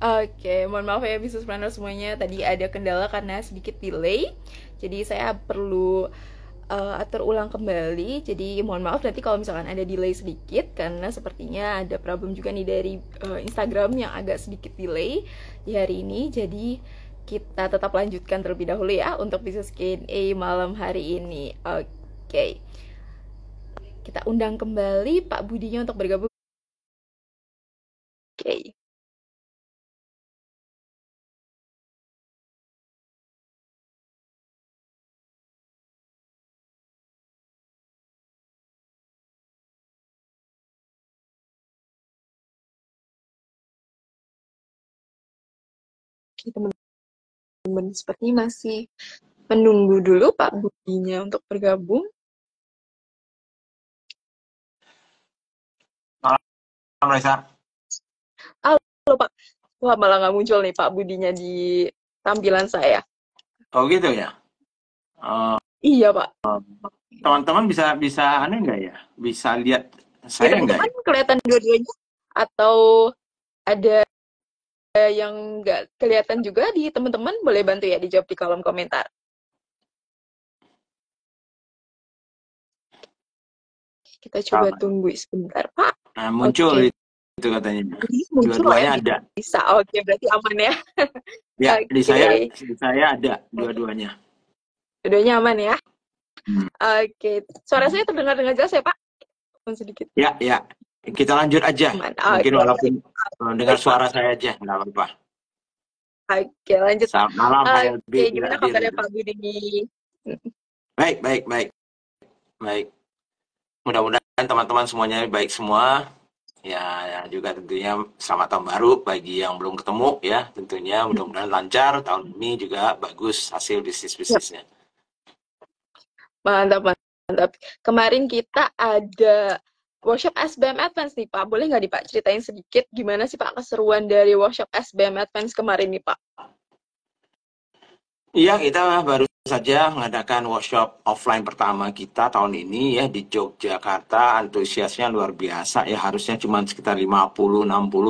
Oke, mohon maaf ya business planner semuanya. Tadi ada kendala karena sedikit delay. Jadi saya perlu atur ulang kembali. Jadi mohon maaf nanti kalau misalkan ada delay sedikit karena sepertinya ada problem juga nih dari Instagram yang agak sedikit delay di hari ini. Jadi kita tetap lanjutkan terlebih dahulu ya untuk business Q&A malam hari ini. Oke. Kita undang kembali Pak Budinya untuk bergabung. Oke. Teman-teman seperti masih menunggu dulu Pak Budinya untuk bergabung. Malam Reza. Halo Pak. Wah, malah nggak muncul nih Pak Budinya di tampilan saya. Oh gitu ya. Iya Pak. Teman-teman bisa aneh nggak ya? Bisa lihat Ya saya nggak teman-teman ya? kelihatan dua-duanya atau ada yang nggak kelihatan juga di teman-teman, boleh bantu ya dijawab di kolom komentar. Kita coba Sama. tunggu sebentar Pak. Nah, muncul Oke. itu katanya. Muncul Dua-duanya ya ada. bisa. Oke, berarti aman ya. Ya, di Oke. saya ada dua-duanya. Dua-duanya aman ya. Hmm. Oke. Suara saya terdengar dengan jelas ya Pak? Sedikit. Ya. Kita lanjut aja. Aman. Mungkin Oke. walaupun dengar Baik, Pak. suara saya aja, nggak apa-apa. Oke, lanjut. Selamat malam, HLB Oke, tidak gimana hadir. kabarnya Pak Budi? Baik. Mudah-mudahan teman-teman semuanya baik semua. Ya, juga tentunya selamat tahun baru bagi yang belum ketemu ya. Tentunya mudah-mudahan lancar tahun ini, juga bagus hasil bisnisnya. Mantap. Kemarin kita ada workshop SBM Advance nih Pak. Boleh nggak nih Pak ceritain sedikit gimana sih Pak keseruan dari workshop SBM Advance kemarin nih Pak? Iya, kita baru saja mengadakan workshop offline pertama kita tahun ini ya di Yogyakarta. Antusiasnya luar biasa ya, harusnya cuma sekitar 50-60,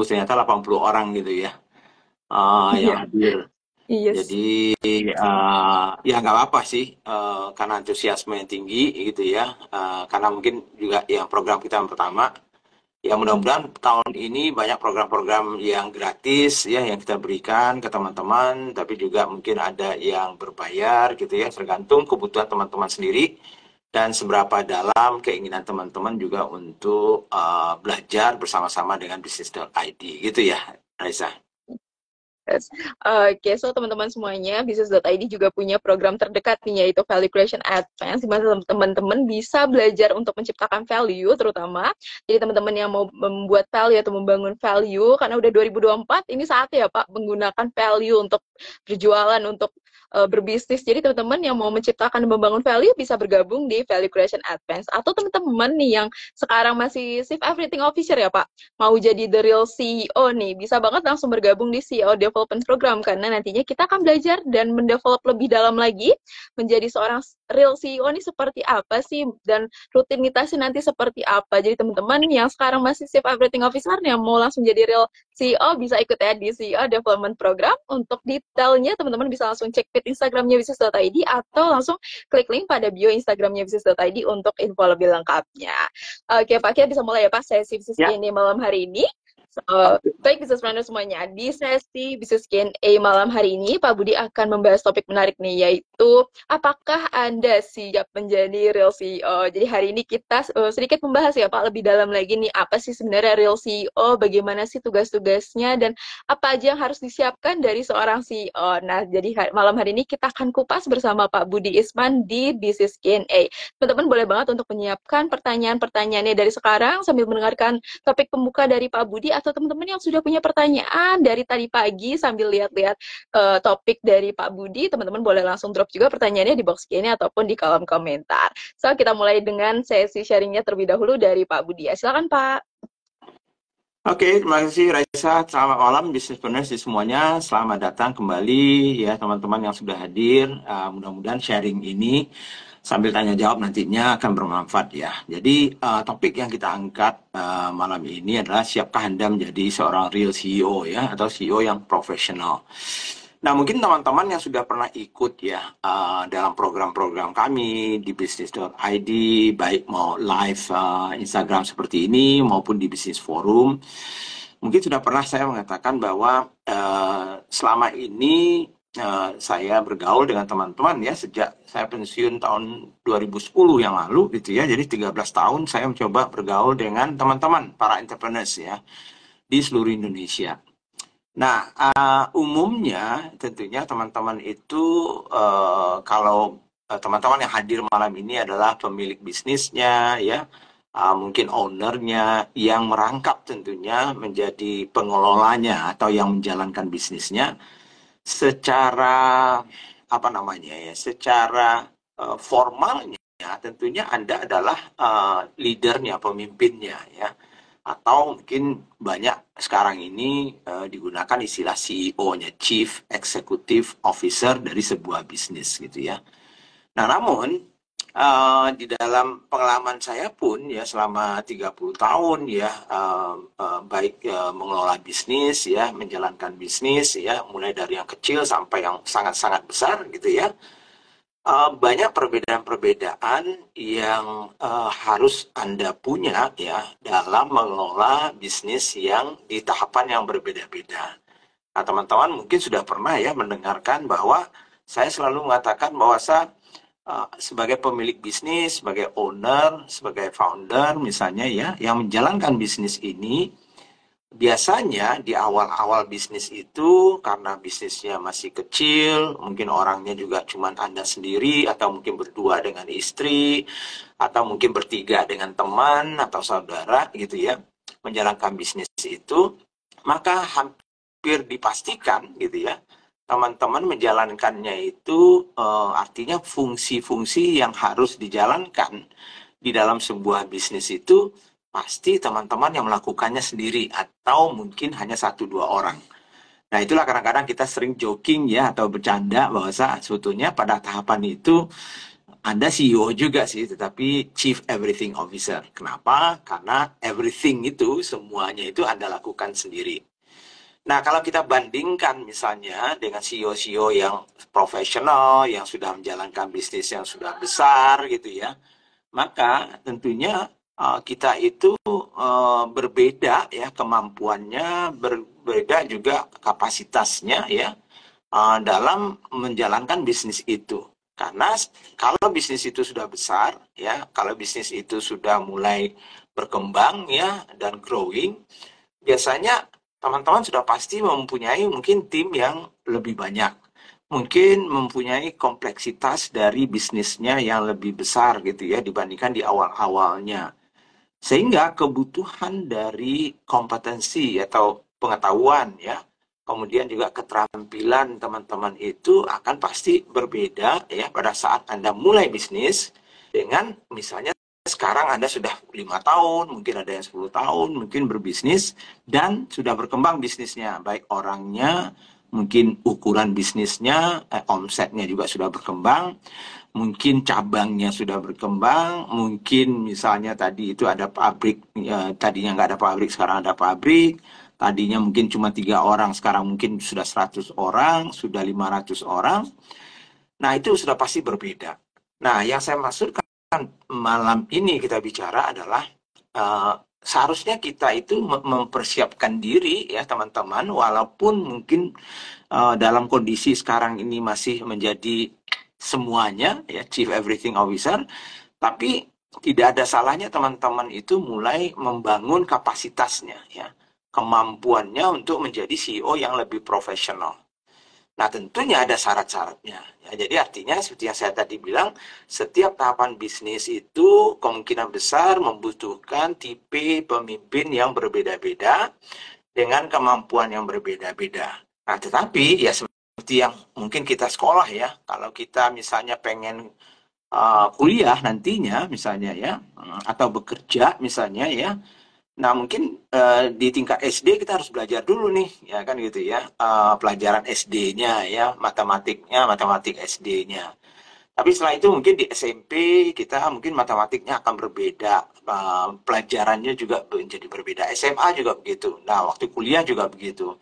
ternyata 80 orang gitu ya yang hadir. Yes. Jadi ya nggak apa-apa sih, karena antusiasme yang tinggi gitu ya, karena mungkin juga yang program kita yang pertama. Ya mudah-mudahan tahun ini banyak program-program yang gratis ya yang kita berikan ke teman-teman, tapi juga mungkin ada yang berbayar gitu ya, tergantung kebutuhan teman-teman sendiri dan seberapa dalam keinginan teman-teman juga untuk belajar bersama-sama dengan bisnis.id gitu ya, Raisa. Yes. Oke, so teman-teman semuanya, Business.id juga punya program terdekat nih, yaitu Value Creation Advance, di mana teman-teman bisa belajar untuk menciptakan value, terutama. Jadi teman-teman yang mau membuat value atau membangun value, karena udah 2024, ini saatnya ya Pak, menggunakan value untuk berjualan, untuk berbisnis. Jadi teman-teman yang mau menciptakan dan membangun value bisa bergabung di Value Creation Advance. Atau teman-teman nih yang sekarang masih Chief Everything Officer ya Pak, mau jadi the real CEO nih, bisa banget langsung bergabung di CEO Development Program, karena nantinya kita akan belajar dan mendevelop lebih dalam lagi menjadi seorang real CEO nih seperti apa sih, dan rutinitasnya nanti seperti apa. Jadi teman-teman yang sekarang masih Chief Everything Officer yang mau langsung jadi real CEO bisa ikut ya di CEO Development Program. Untuk detailnya teman-teman bisa langsung cek feed Instagramnya Business.id atau langsung klik link pada bio Instagramnya Business.id untuk info lebih lengkapnya. Oke Pak, kita bisa mulai ya Pak sesi bisnis ini malam hari ini. Baik business planner semuanya, di sesi Business Q&A malam hari ini Pak Budi akan membahas topik menarik nih, yaitu apakah Anda siap menjadi real CEO. Jadi hari ini kita sedikit membahas ya Pak lebih dalam lagi nih, apa sih sebenarnya real CEO, bagaimana sih tugas-tugasnya, dan apa aja yang harus disiapkan dari seorang CEO. Nah, jadi malam hari ini kita akan kupas bersama Pak Budi Isman di Business Q&A. Teman-teman boleh banget untuk menyiapkan pertanyaan-pertanyaannya dari sekarang sambil mendengarkan topik pembuka dari Pak Budi, atau teman-teman yang sudah punya pertanyaan dari tadi pagi sambil lihat-lihat topik dari Pak Budi, teman-teman boleh langsung drop juga pertanyaannya di box Q&A ataupun di kolom komentar. So, kita mulai dengan sesi sharingnya terlebih dahulu dari Pak Budi. Silakan Pak. Oke, terima kasih Raisa. Selamat malam businesspreneurs semuanya. Selamat datang kembali ya teman-teman yang sudah hadir. Mudah-mudahan sharing ini sambil tanya jawab nantinya akan bermanfaat ya. Jadi topik yang kita angkat malam ini adalah siapkah Anda menjadi seorang real CEO ya atau CEO yang profesional. Nah, mungkin teman-teman yang sudah pernah ikut ya dalam program-program kami di bisnis.id, baik mau live Instagram seperti ini maupun di bisnis forum, mungkin sudah pernah saya mengatakan bahwa selama ini saya bergaul dengan teman-teman ya sejak saya pensiun tahun 2010 yang lalu gitu ya. Jadi 13 tahun saya mencoba bergaul dengan teman-teman para entrepreneurs ya di seluruh Indonesia. Nah, umumnya tentunya teman-teman itu kalau teman-teman yang hadir malam ini adalah pemilik bisnisnya ya, mungkin ownernya yang merangkap tentunya menjadi pengelolanya atau yang menjalankan bisnisnya secara apa namanya ya, secara formalnya tentunya Anda adalah leadernya, pemimpinnya ya. Atau mungkin banyak sekarang ini digunakan istilah CEO-nya, Chief Executive Officer dari sebuah bisnis gitu ya. Nah, namun di dalam pengalaman saya pun ya selama 30 tahun ya baik mengelola bisnis ya, menjalankan bisnis ya, mulai dari yang kecil sampai yang sangat-sangat besar gitu ya. Banyak perbedaan-perbedaan yang harus Anda punya ya dalam mengelola bisnis yang di tahapan yang berbeda-beda. Nah, teman-teman mungkin sudah pernah ya mendengarkan bahwa saya selalu mengatakan bahwa saya sebagai pemilik bisnis, sebagai owner, sebagai founder misalnya ya, yang menjalankan bisnis ini biasanya di awal-awal bisnis itu karena bisnisnya masih kecil, mungkin orangnya juga cuma Anda sendiri atau mungkin berdua dengan istri atau mungkin bertiga dengan teman atau saudara gitu ya, menjalankan bisnis itu, maka hampir dipastikan gitu ya, teman-teman menjalankannya itu artinya fungsi-fungsi yang harus dijalankan di dalam sebuah bisnis itu pasti teman-teman yang melakukannya sendiri atau mungkin hanya 1-2 orang. Nah, itulah kadang-kadang kita sering joking ya atau bercanda bahwa sebetulnya pada tahapan itu Anda CEO juga sih, tetapi Chief Everything Officer. Kenapa? Karena everything itu, semuanya itu Anda lakukan sendiri. Nah, kalau kita bandingkan misalnya dengan CEO-CEO yang profesional, yang sudah menjalankan bisnis yang sudah besar gitu ya, maka tentunya kita itu berbeda ya kemampuannya, berbeda juga kapasitasnya ya dalam menjalankan bisnis itu. Karena kalau bisnis itu sudah besar ya, kalau bisnis itu sudah mulai berkembang ya dan growing, biasanya teman-teman sudah pasti mempunyai mungkin tim yang lebih banyak, mungkin mempunyai kompleksitas dari bisnisnya yang lebih besar gitu ya dibandingkan di awal-awalnya. Sehingga kebutuhan dari kompetensi atau pengetahuan ya, kemudian juga keterampilan teman-teman itu akan pasti berbeda ya pada saat Anda mulai bisnis dengan misalnya sekarang Anda sudah 5 tahun, mungkin ada yang 10 tahun, mungkin berbisnis dan sudah berkembang bisnisnya, baik orangnya, mungkin ukuran bisnisnya, omsetnya juga sudah berkembang, mungkin cabangnya sudah berkembang, mungkin misalnya tadi itu ada pabrik, tadinya nggak ada pabrik, sekarang ada pabrik, tadinya mungkin cuma 3 orang, sekarang mungkin sudah 100 orang, sudah 500 orang, nah itu sudah pasti berbeda. Nah, yang saya maksudkan malam ini kita bicara adalah seharusnya kita itu mempersiapkan diri ya teman-teman, walaupun mungkin dalam kondisi sekarang ini masih menjadi semuanya ya Chief Everything Officer, tapi tidak ada salahnya teman-teman itu mulai membangun kapasitasnya ya, kemampuannya untuk menjadi CEO yang lebih profesional. Nah, tentunya ada syarat-syaratnya. Ya, jadi artinya seperti yang saya tadi bilang, setiap tahapan bisnis itu kemungkinan besar membutuhkan tipe pemimpin yang berbeda-beda dengan kemampuan yang berbeda-beda. Nah, tetapi ya seperti yang mungkin kita sekolah ya, kalau kita misalnya pengen kuliah nantinya misalnya ya, atau bekerja misalnya ya, nah mungkin di tingkat SD kita harus belajar dulu nih, ya kan gitu ya, pelajaran SD-nya ya, matematiknya, matematik SD-nya. Tapi setelah itu mungkin di SMP kita mungkin matematiknya akan berbeda, pelajarannya juga menjadi berbeda. SMA juga begitu. Nah, waktu kuliah juga begitu.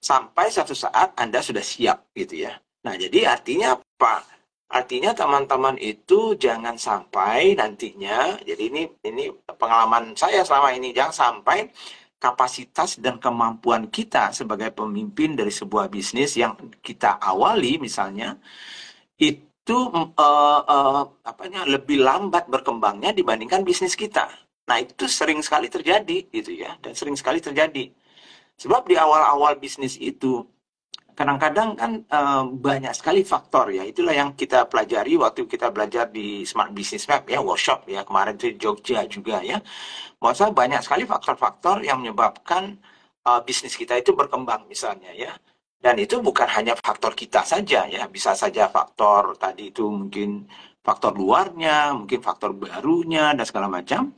Sampai satu saat Anda sudah siap gitu ya. Nah, jadi artinya apa? Artinya teman-teman itu jangan sampai nantinya, jadi ini pengalaman saya selama ini, jangan sampai kapasitas dan kemampuan kita sebagai pemimpin dari sebuah bisnis yang kita awali misalnya itu lebih lambat berkembangnya dibandingkan bisnis kita. Nah, itu sering sekali terjadi gitu ya, dan sering sekali terjadi. Sebab di awal-awal bisnis itu kadang-kadang kan banyak sekali faktor ya. Itulah yang kita pelajari waktu kita belajar di Smart Business Map ya, workshop ya kemarin itu di Jogja juga ya. Maksudnya banyak sekali faktor-faktor yang menyebabkan bisnis kita itu berkembang misalnya ya. Dan itu bukan hanya faktor kita saja ya, bisa saja faktor tadi itu mungkin faktor luarnya, mungkin faktor barunya dan segala macam.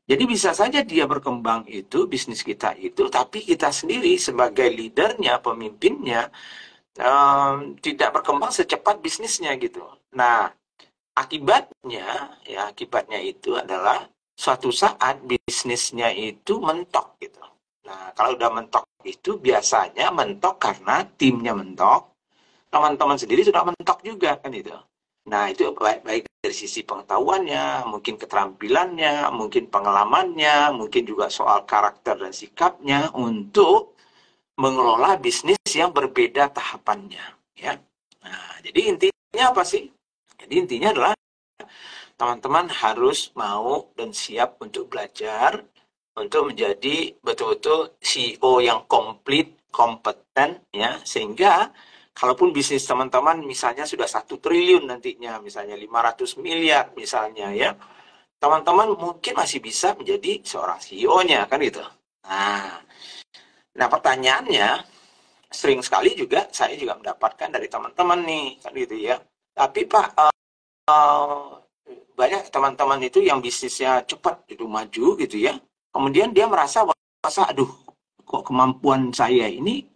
Jadi bisa saja dia berkembang itu, bisnis kita itu, tapi kita sendiri sebagai leadernya, pemimpinnya, tidak berkembang secepat bisnisnya gitu. Nah, akibatnya itu adalah suatu saat bisnisnya itu mentok gitu. Nah, kalau udah mentok itu biasanya mentok karena timnya mentok, teman-teman sendiri sudah mentok juga kan itu. Nah, itu baik dari sisi pengetahuannya, mungkin keterampilannya, mungkin pengalamannya, mungkin juga soal karakter dan sikapnya untuk mengelola bisnis yang berbeda tahapannya, ya. Nah, jadi intinya apa sih? Jadi intinya adalah teman-teman harus mau dan siap untuk belajar untuk menjadi betul-betul CEO yang komplit, kompeten, ya, sehingga kalaupun bisnis teman-teman misalnya sudah 1 triliun nantinya, misalnya 500 miliar misalnya ya, teman-teman mungkin masih bisa menjadi seorang CEO-nya, kan gitu. Nah, pertanyaannya, sering sekali juga saya juga mendapatkan dari teman-teman nih, kan gitu ya. Tapi Pak, banyak teman-teman itu yang bisnisnya cepat itu maju gitu ya. Kemudian dia merasa, aduh, kok kemampuan saya ini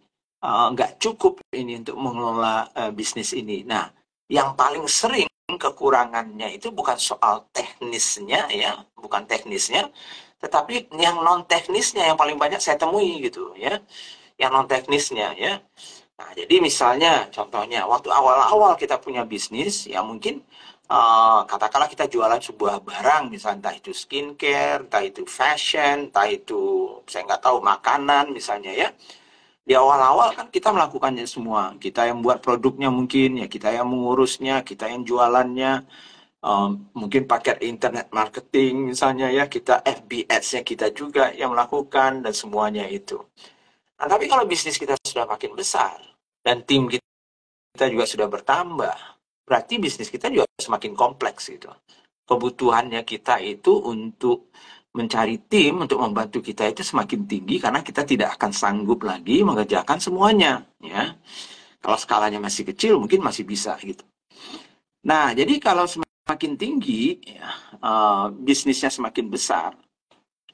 nggak cukup ini untuk mengelola bisnis ini. Nah, yang paling sering kekurangannya itu bukan soal teknisnya ya, bukan teknisnya, tetapi yang non teknisnya yang paling banyak saya temui gitu ya, yang non teknisnya ya. Nah, jadi misalnya contohnya waktu awal-awal kita punya bisnis ya mungkin katakanlah kita jualan sebuah barang misalnya entah itu skincare, entah itu fashion, entah itu saya nggak tahu makanan misalnya ya. Di awal-awal kan kita melakukannya semua. Kita yang buat produknya mungkin, ya kita yang mengurusnya, kita yang jualannya, mungkin paket internet marketing misalnya ya, kita FB Ads-nya kita juga yang melakukan dan semuanya itu. Nah, tapi kalau bisnis kita sudah makin besar dan tim kita juga sudah bertambah, berarti bisnis kita juga semakin kompleks gitu. Kebutuhannya kita itu untuk mencari tim untuk membantu kita itu semakin tinggi karena kita tidak akan sanggup lagi mengerjakan semuanya ya. Kalau skalanya masih kecil mungkin masih bisa gitu. Nah, jadi kalau semakin tinggi ya, bisnisnya semakin besar,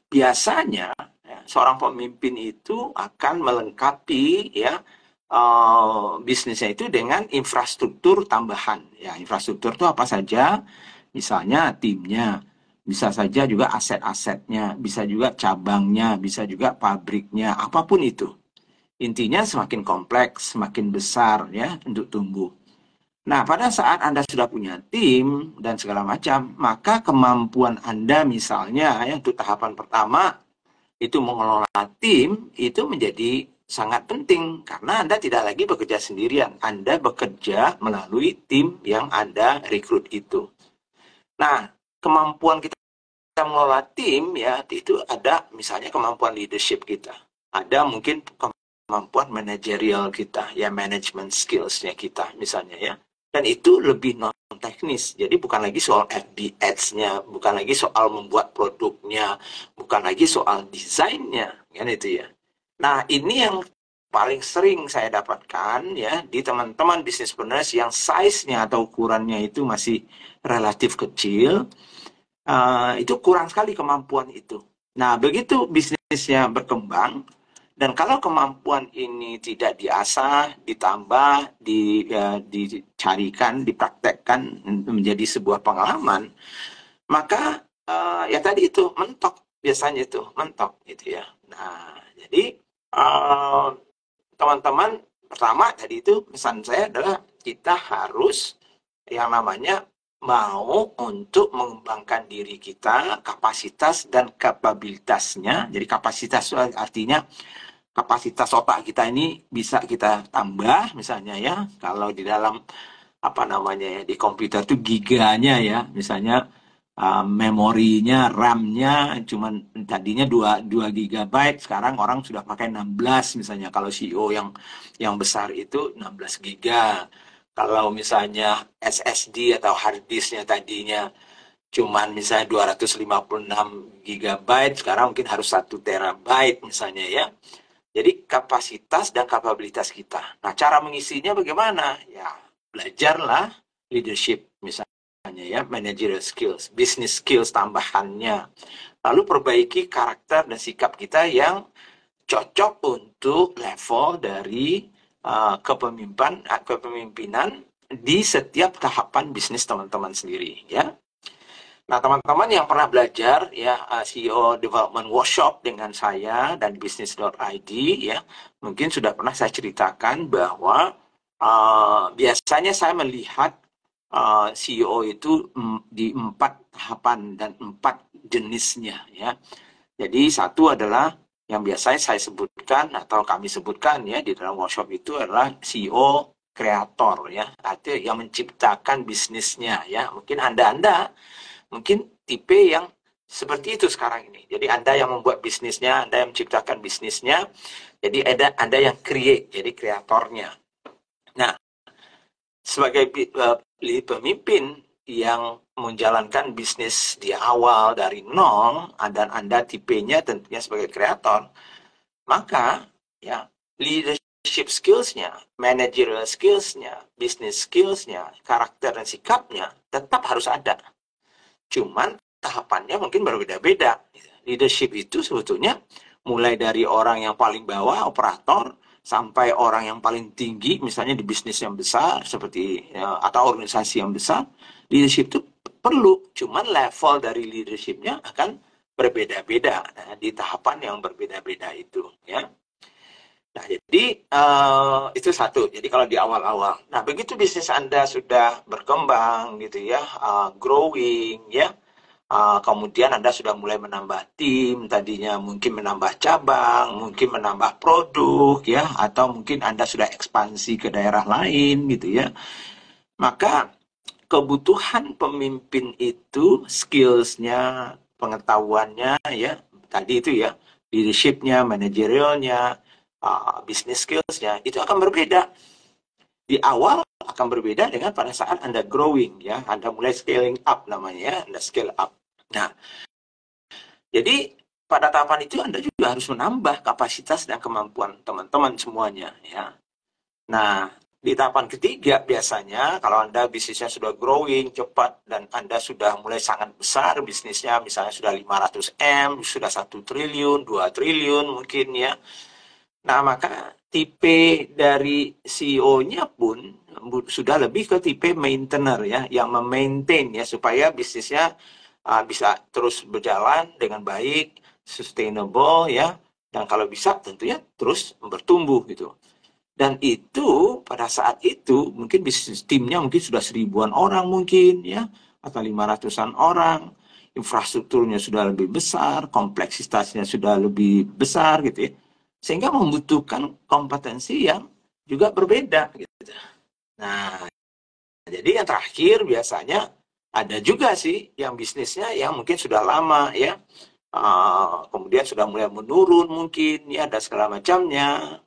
biasanya ya, seorang pemimpin itu akan melengkapi ya bisnisnya itu dengan infrastruktur tambahan. Ya, infrastruktur itu apa saja? Misalnya timnya, bisa saja juga aset-asetnya, bisa juga cabangnya, bisa juga pabriknya, apapun itu. Intinya semakin kompleks, semakin besar ya untuk tumbuh. Nah, pada saat Anda sudah punya tim dan segala macam, maka kemampuan Anda misalnya ya untuk tahapan pertama itu mengelola tim itu menjadi sangat penting karena Anda tidak lagi bekerja sendirian. Anda bekerja melalui tim yang Anda rekrut itu. Nah, kemampuan kita mengelola tim ya itu ada misalnya kemampuan leadership kita. Ada mungkin kemampuan manajerial kita, ya management skills-nya kita misalnya ya. Dan itu lebih non teknis. Jadi bukan lagi soal FB Ads-nya, bukan lagi soal membuat produknya, bukan lagi soal desainnya, kan itu ya. Nah, ini yang paling sering saya dapatkan ya di teman-teman businesspreneurs yang size-nya atau ukurannya itu masih relatif kecil, itu kurang sekali kemampuan itu. Nah, begitu bisnisnya berkembang Dan kalau kemampuan ini tidak diasah, ditambah, dicarikan, dipraktekkan menjadi sebuah pengalaman, maka ya tadi itu mentok, biasanya itu mentok gitu ya. Nah, jadi teman-teman, pertama tadi itu pesan saya adalah kita harus yang namanya mau untuk mengembangkan diri kita, kapasitas dan kapabilitasnya. Jadi kapasitas artinya kapasitas otak kita ini bisa kita tambah misalnya ya. Kalau di dalam apa namanya ya, di komputer itu giganya ya, misalnya memorinya, RAM-nya cuman tadinya 2 GB, sekarang orang sudah pakai 16 misalnya. Kalau CEO yang besar itu 16 giga. Kalau misalnya SSD atau hard disknya tadinya cuman misalnya 256 GB, sekarang mungkin harus 1 TB misalnya ya. Jadi kapasitas dan kapabilitas kita. Nah, cara mengisinya bagaimana? Ya, belajarlah leadership misalnya ya, managerial skills, business skills tambahannya. Lalu perbaiki karakter dan sikap kita yang cocok untuk level dari kepemimpinan di setiap tahapan bisnis teman-teman sendiri ya. Nah, teman-teman yang pernah belajar ya CEO Development Workshop dengan saya dan bisnis.id ya, mungkin sudah pernah saya ceritakan bahwa biasanya saya melihat CEO itu di 4 tahapan dan 4 jenisnya ya. Jadi satu adalah yang biasanya saya sebutkan atau kami sebutkan ya di dalam workshop itu adalah CEO kreator ya, artinya yang menciptakan bisnisnya ya. Mungkin Anda mungkin tipe yang seperti itu sekarang ini. Jadi Anda yang membuat bisnisnya, Anda yang menciptakan bisnisnya, jadi Anda yang create, jadi kreatornya. Nah, sebagai pemimpin yang menjalankan bisnis di awal dari nol, dan Anda tipenya tentunya sebagai kreator, maka ya leadership skills-nya, managerial skills-nya, business skills-nya, karakter dan sikapnya tetap harus ada. Cuman tahapannya mungkin berbeda-beda. Leadership itu sebetulnya mulai dari orang yang paling bawah, operator, sampai orang yang paling tinggi, misalnya di bisnis yang besar, seperti ya, atau organisasi yang besar, leadership itu perlu. Cuman level dari leadershipnya akan berbeda-beda di tahapan yang berbeda-beda itu. Ya. Nah, jadi itu satu. Jadi kalau di awal-awal. Nah, begitu bisnis Anda sudah berkembang gitu ya, growing ya, kemudian Anda sudah mulai menambah tim, tadinya mungkin menambah cabang, mungkin menambah produk ya, atau mungkin Anda sudah ekspansi ke daerah lain gitu ya. Maka kebutuhan pemimpin itu skills-nya, pengetahuannya ya, tadi itu ya, leadership-nya, manajerialnya, business skills-nya itu akan berbeda. Di awal akan berbeda dengan pada saat Anda growing ya, Anda mulai scaling up namanya ya, Anda scale up. Nah, jadi pada tahapan itu Anda juga harus menambah kapasitas dan kemampuan teman-teman semuanya ya. Nah, di tahapan ketiga biasanya kalau Anda bisnisnya sudah growing cepat dan Anda sudah mulai sangat besar bisnisnya, misalnya sudah 500 M, sudah 1 triliun, 2 triliun mungkin ya. Nah, maka tipe dari CEO-nya pun sudah lebih ke tipe maintainer ya, yang memaintain ya supaya bisnisnya bisa terus berjalan dengan baik, sustainable ya, dan kalau bisa tentunya terus bertumbuh gitu. Dan itu pada saat itu mungkin bisnis timnya mungkin sudah 1000-an orang mungkin ya, atau 500-an orang, infrastrukturnya sudah lebih besar, kompleksitasnya sudah lebih besar gitu ya, sehingga membutuhkan kompetensi yang juga berbeda gitu. Nah, jadi yang terakhir biasanya ada juga sih yang bisnisnya yang mungkin sudah lama ya, kemudian sudah mulai menurun mungkin ya, dan segala macamnya,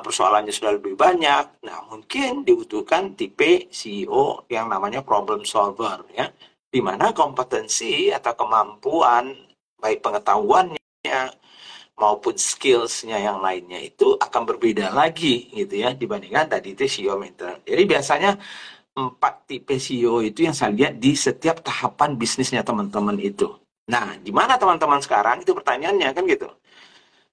persoalannya sudah lebih banyak. Nah, mungkin dibutuhkan tipe CEO yang namanya problem solver ya, di mana kompetensi atau kemampuan baik pengetahuannya maupun skills-nya yang lainnya itu akan berbeda lagi gitu ya dibandingkan tadi itu CEO mentor. Jadi biasanya 4 tipe CEO itu yang saya lihat di setiap tahapan bisnisnya teman-teman itu. Nah, di mana teman-teman sekarang itu pertanyaannya kan gitu.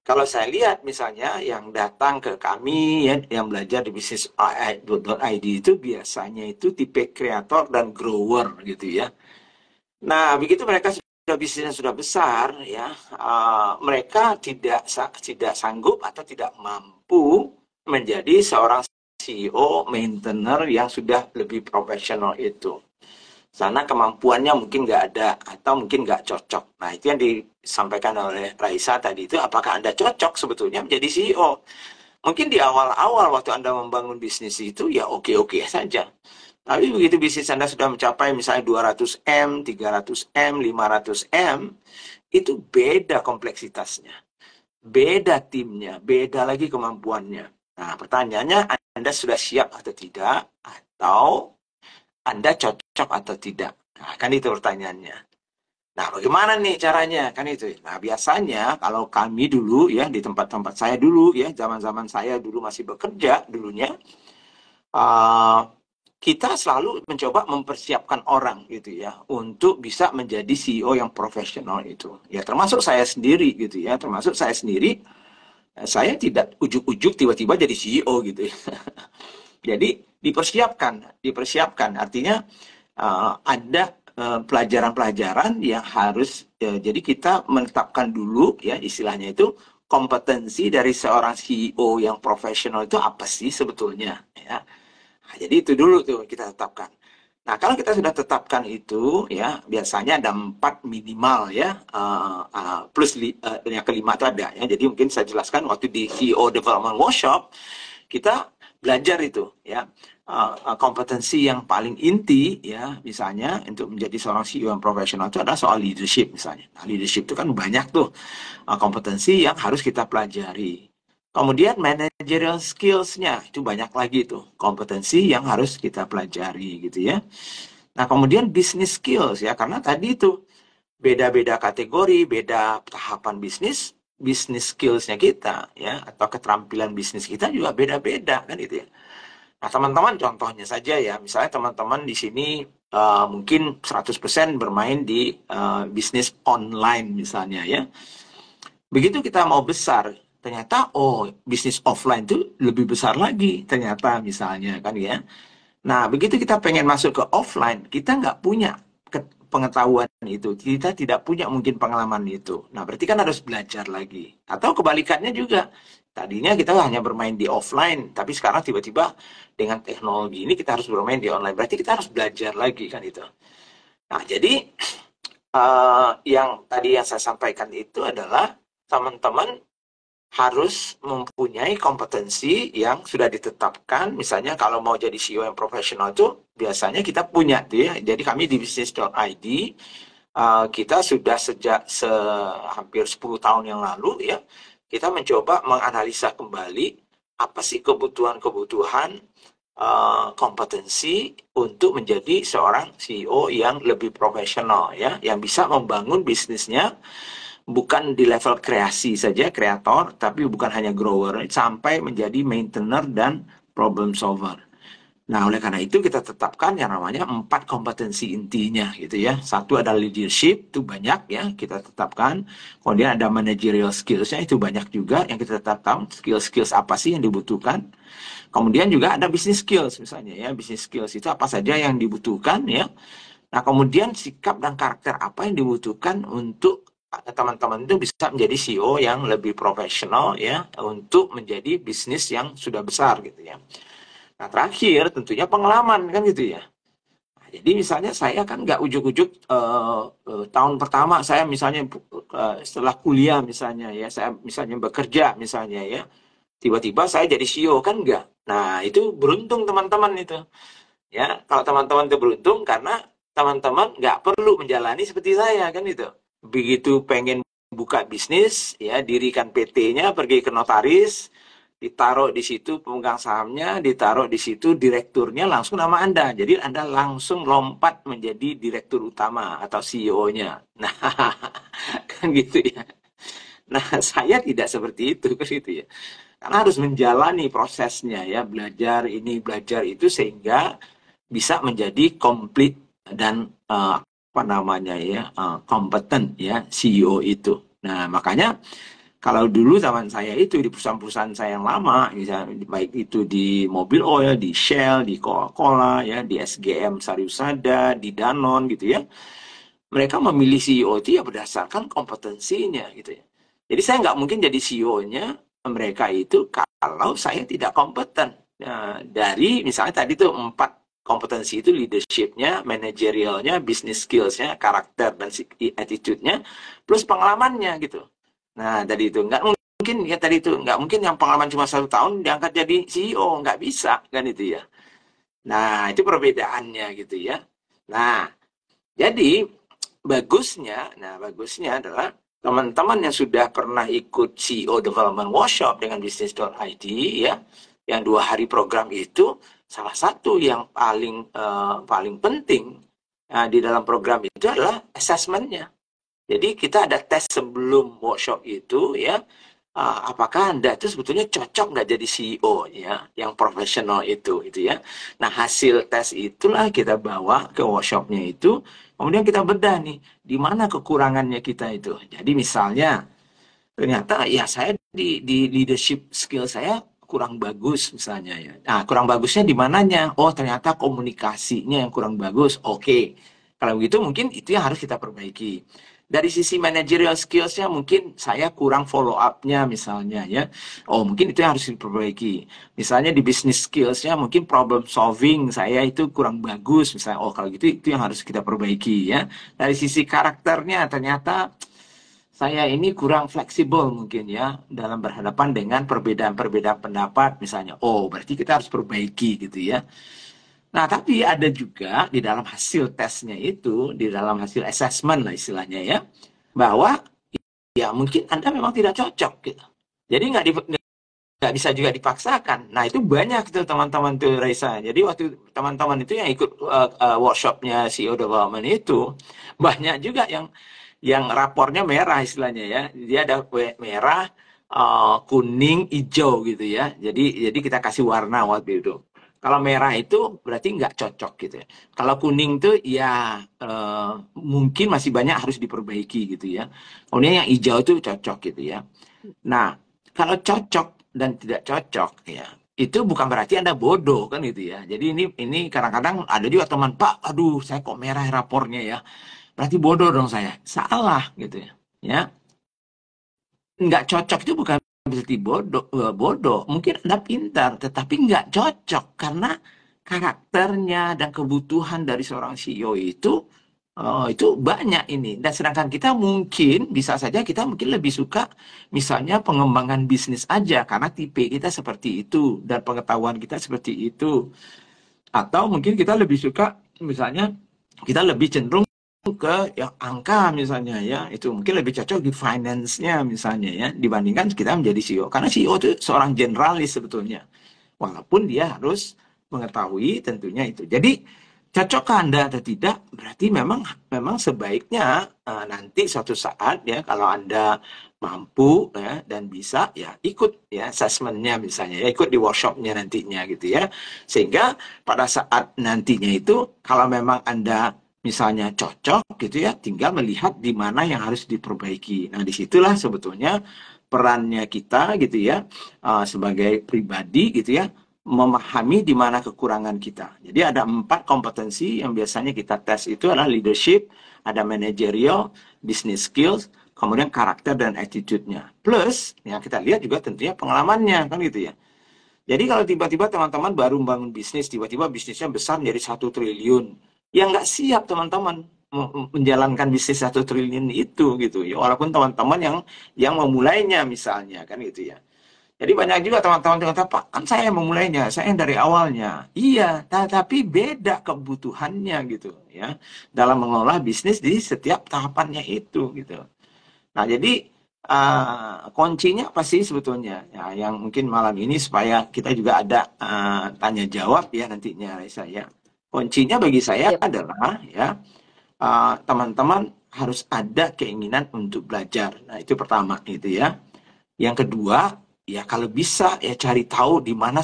kalau saya lihat misalnya yang datang ke kami ya, yang belajar di bisnis.id itu biasanya itu tipe kreator dan grower gitu ya. Nah, begitu mereka sudah bisnisnya sudah besar ya, mereka tidak sanggup atau tidak mampu menjadi seorang CEO maintainer yang sudah lebih profesional itu. Sana kemampuannya mungkin nggak ada atau mungkin nggak cocok. Nah, itu yang disampaikan oleh Raisa tadi itu, apakah Anda cocok sebetulnya menjadi CEO? Mungkin di awal-awal waktu Anda membangun bisnis itu ya oke-oke saja. Tapi begitu bisnis Anda sudah mencapai misalnya 200M, 300M, 500M, itu beda kompleksitasnya, beda timnya, beda lagi kemampuannya. Nah, pertanyaannya Anda sudah siap atau tidak, atau Anda cocok atau tidak? Nah, kan itu pertanyaannya. Nah, bagaimana nih caranya? Kan itu. Nah, biasanya kalau kami dulu ya, di tempat-tempat saya dulu ya, zaman-zaman saya dulu masih bekerja dulunya, uh, kita selalu mencoba mempersiapkan orang gitu ya untuk bisa menjadi CEO yang profesional itu. Ya termasuk saya sendiri gitu ya, termasuk saya sendiri, saya tidak ujuk-ujuk tiba-tiba jadi CEO gitu ya. Jadi dipersiapkan artinya ada pelajaran-pelajaran yang harus jadi kita menetapkan dulu ya istilahnya itu kompetensi dari seorang CEO yang profesional itu apa sih sebetulnya ya. Nah, jadi itu dulu tuh kita tetapkan. Nah, kalau kita sudah tetapkan itu, ya biasanya ada 4 minimal ya, plus yang kelima itu ada ya. Jadi mungkin saya jelaskan waktu di CEO Development Workshop, kita belajar itu ya, kompetensi yang paling inti ya, misalnya untuk menjadi seorang CEO yang profesional itu adalah soal leadership misalnya. Nah, leadership itu kan banyak tuh kompetensi yang harus kita pelajari. Kemudian managerial skills-nya itu banyak lagi tuh kompetensi yang harus kita pelajari gitu ya. Nah kemudian business skills ya karena tadi itu beda-beda kategori, beda tahapan bisnis, business skills-nya kita ya atau keterampilan bisnis kita juga beda-beda kan itu ya. Nah teman-teman contohnya saja ya, misalnya teman-teman di sini mungkin 100% bermain di bisnis online misalnya ya. Begitu kita mau besar, ternyata bisnis offline itu lebih besar lagi ternyata misalnya kan ya. Nah begitu kita pengen masuk ke offline, kita nggak punya pengetahuan itu, kita tidak punya mungkin pengalaman itu. Nah berarti kan harus belajar lagi. Atau kebalikannya juga, tadinya kita hanya bermain di offline, tapi sekarang tiba-tiba dengan teknologi ini kita harus bermain di online. Berarti kita harus belajar lagi kan itu. Nah jadi yang tadi yang saya sampaikan itu adalah teman-teman harus mempunyai kompetensi yang sudah ditetapkan. Misalnya kalau mau jadi CEO yang profesional itu biasanya kita punya tuh ya. Jadi kami di bisnis.id kita sudah sejak hampir 10 tahun yang lalu ya, kita mencoba menganalisa kembali apa sih kebutuhan-kebutuhan kompetensi untuk menjadi seorang CEO yang lebih profesional ya, yang bisa membangun bisnisnya bukan di level kreasi saja, kreator, tapi bukan hanya grower, sampai menjadi maintainer dan problem solver. Nah, oleh karena itu kita tetapkan yang namanya 4 kompetensi intinya gitu ya. Satu adalah leadership, itu banyak ya kita tetapkan. Kemudian ada managerial skills-nya, itu banyak juga yang kita tetapkan. Skills-skills apa sih yang dibutuhkan. Kemudian juga ada business skills misalnya ya. Business skills itu apa saja yang dibutuhkan ya. Nah, kemudian sikap dan karakter apa yang dibutuhkan untuk teman-teman itu bisa menjadi CEO yang lebih profesional ya, untuk menjadi bisnis yang sudah besar gitu ya. Nah, terakhir tentunya pengalaman kan gitu ya. Nah, jadi misalnya saya kan nggak ujuk-ujuk tahun pertama saya misalnya setelah kuliah misalnya ya, saya misalnya bekerja misalnya ya, tiba-tiba saya jadi CEO kan enggak. Nah, itu beruntung teman-teman itu. Ya, kalau teman-teman itu beruntung karena teman-teman nggak perlu menjalani seperti saya kan itu. Begitu pengen buka bisnis, ya dirikan PT-nya, pergi ke notaris, ditaruh di situ pemegang sahamnya, ditaruh di situ direkturnya langsung nama Anda. Jadi Anda langsung lompat menjadi direktur utama atau CEO-nya. Nah, kan gitu ya. Nah, saya tidak seperti itu kan gitu ya. Karena harus menjalani prosesnya ya, belajar ini, belajar itu sehingga bisa menjadi komplit dan apa namanya ya, kompeten ya CEO itu. Nah, makanya Kalau dulu zaman saya itu di perusahaan-perusahaan saya yang lama, misalnya baik itu di Mobil Oil, di Shell, di Coca-Cola, ya, di SGM Sariusada, di Danone gitu ya. Mereka memilih CEO itu ya berdasarkan kompetensinya gitu ya. Jadi saya nggak mungkin jadi CEO-nya mereka itu kalau saya tidak kompeten. Nah, dari misalnya tadi tuh 4 kompetensi itu leadership-nya, managerial-nya, business skills-nya, karakter dan attitude-nya, plus pengalamannya gitu. Nah, tadi itu nggak mungkin ya tadi itu nggak mungkin yang pengalaman cuma 1 tahun diangkat jadi CEO, nggak bisa kan itu ya. Nah, itu perbedaannya gitu ya. Nah, jadi bagusnya adalah teman-teman yang sudah pernah ikut CEO Development Workshop dengan Business.id ya, yang 2 hari program itu salah satu yang paling penting di dalam program itu adalah assessment-nya. Jadi kita ada tes sebelum workshop itu ya, apakah Anda itu sebetulnya cocok nggak jadi CEO ya, yang profesional itu ya. Nah, hasil tes itulah kita bawa ke workshopnya itu, kemudian kita bedah nih, di mana kekurangannya kita itu. Jadi misalnya, ternyata ya saya di leadership skill saya kurang bagus misalnya ya. Nah, kurang bagusnya di mananya? Oh, ternyata komunikasinya yang kurang bagus. Oke. Kalau begitu mungkin itu yang harus kita perbaiki. Dari sisi managerial skills-nya mungkin saya kurang follow up-nya misalnya ya. Oh, mungkin itu yang harus diperbaiki. Misalnya di business skills-nya mungkin problem solving saya itu kurang bagus misalnya. Oh, kalau gitu itu yang harus kita perbaiki ya. Dari sisi karakternya ternyata saya ini kurang fleksibel mungkin ya dalam berhadapan dengan perbedaan-perbedaan pendapat misalnya. Oh, berarti kita harus perbaiki gitu ya. Nah, tapi ada juga di dalam hasil tesnya itu, di dalam hasil assessment lah istilahnya ya, bahwa ya mungkin Anda memang tidak cocok gitu. Jadi nggak bisa juga dipaksakan. Nah, itu banyak tuh teman-teman tuh Raisa. Jadi waktu teman-teman itu yang ikut workshopnya CEO Development itu, banyak juga yang rapornya merah istilahnya ya. Dia ada merah, kuning, hijau gitu ya. Jadi kita kasih warna waktu itu. Kalau merah itu berarti nggak cocok gitu ya. Kalau kuning tuh ya mungkin masih banyak harus diperbaiki gitu ya. Kemudian yang hijau itu cocok gitu ya. Nah, kalau cocok dan tidak cocok ya, itu bukan berarti Anda bodoh kan gitu ya. Jadi ini kadang-kadang ada juga teman, Pak, aduh saya kok merah rapornya ya. Berarti bodoh dong saya. Salah gitu ya. Ya, nggak cocok itu bukan berarti bodoh. Mungkin Anda pintar, tetapi nggak cocok karena karakternya dan kebutuhan dari seorang CEO itu banyak ini. Dan sedangkan kita mungkin bisa saja kita mungkin lebih suka misalnya pengembangan bisnis aja karena tipe kita seperti itu dan pengetahuan kita seperti itu. Atau mungkin kita lebih suka misalnya kita lebih cenderung ke yang angka misalnya ya, itu mungkin lebih cocok di finance-nya misalnya ya dibandingkan kita menjadi CEO, karena CEO itu seorang generalis sebetulnya walaupun dia harus mengetahui tentunya itu. Jadi cocokkah Anda atau tidak berarti memang sebaiknya nanti suatu saat ya kalau Anda mampu ya dan bisa ya ikut ya assessment-nya misalnya ya, ikut di workshop-nya nantinya gitu ya, sehingga pada saat nantinya itu kalau memang Anda misalnya cocok gitu ya, tinggal melihat di mana yang harus diperbaiki. Nah, disitulah sebetulnya perannya kita gitu ya, sebagai pribadi gitu ya, memahami di mana kekurangan kita. Jadi ada 4 kompetensi yang biasanya kita tes itu adalah leadership, ada managerial, business skills, kemudian karakter dan attitude-nya. Plus yang kita lihat juga tentunya pengalamannya kan gitu ya. Jadi kalau tiba-tiba teman-teman baru membangun bisnis, tiba-tiba bisnisnya besar menjadi 1 triliun, ya nggak siap teman-teman menjalankan bisnis 1 triliun itu gitu ya. Walaupun teman-teman yang memulainya misalnya kan gitu ya. Jadi banyak juga teman-teman yang kata, Pak, kan saya yang memulainya, saya yang dari awalnya. Iya, tapi beda kebutuhannya gitu ya dalam mengelola bisnis di setiap tahapannya itu gitu. Nah, jadi kuncinya apa sih sebetulnya? Ya, yang mungkin malam ini supaya kita juga ada tanya jawab ya nantinya, Raisa ya. Kuncinya bagi saya Yep. adalah ya teman-teman harus ada keinginan untuk belajar. Nah, itu pertama gitu ya. Yang kedua, ya kalau bisa ya cari tahu di mana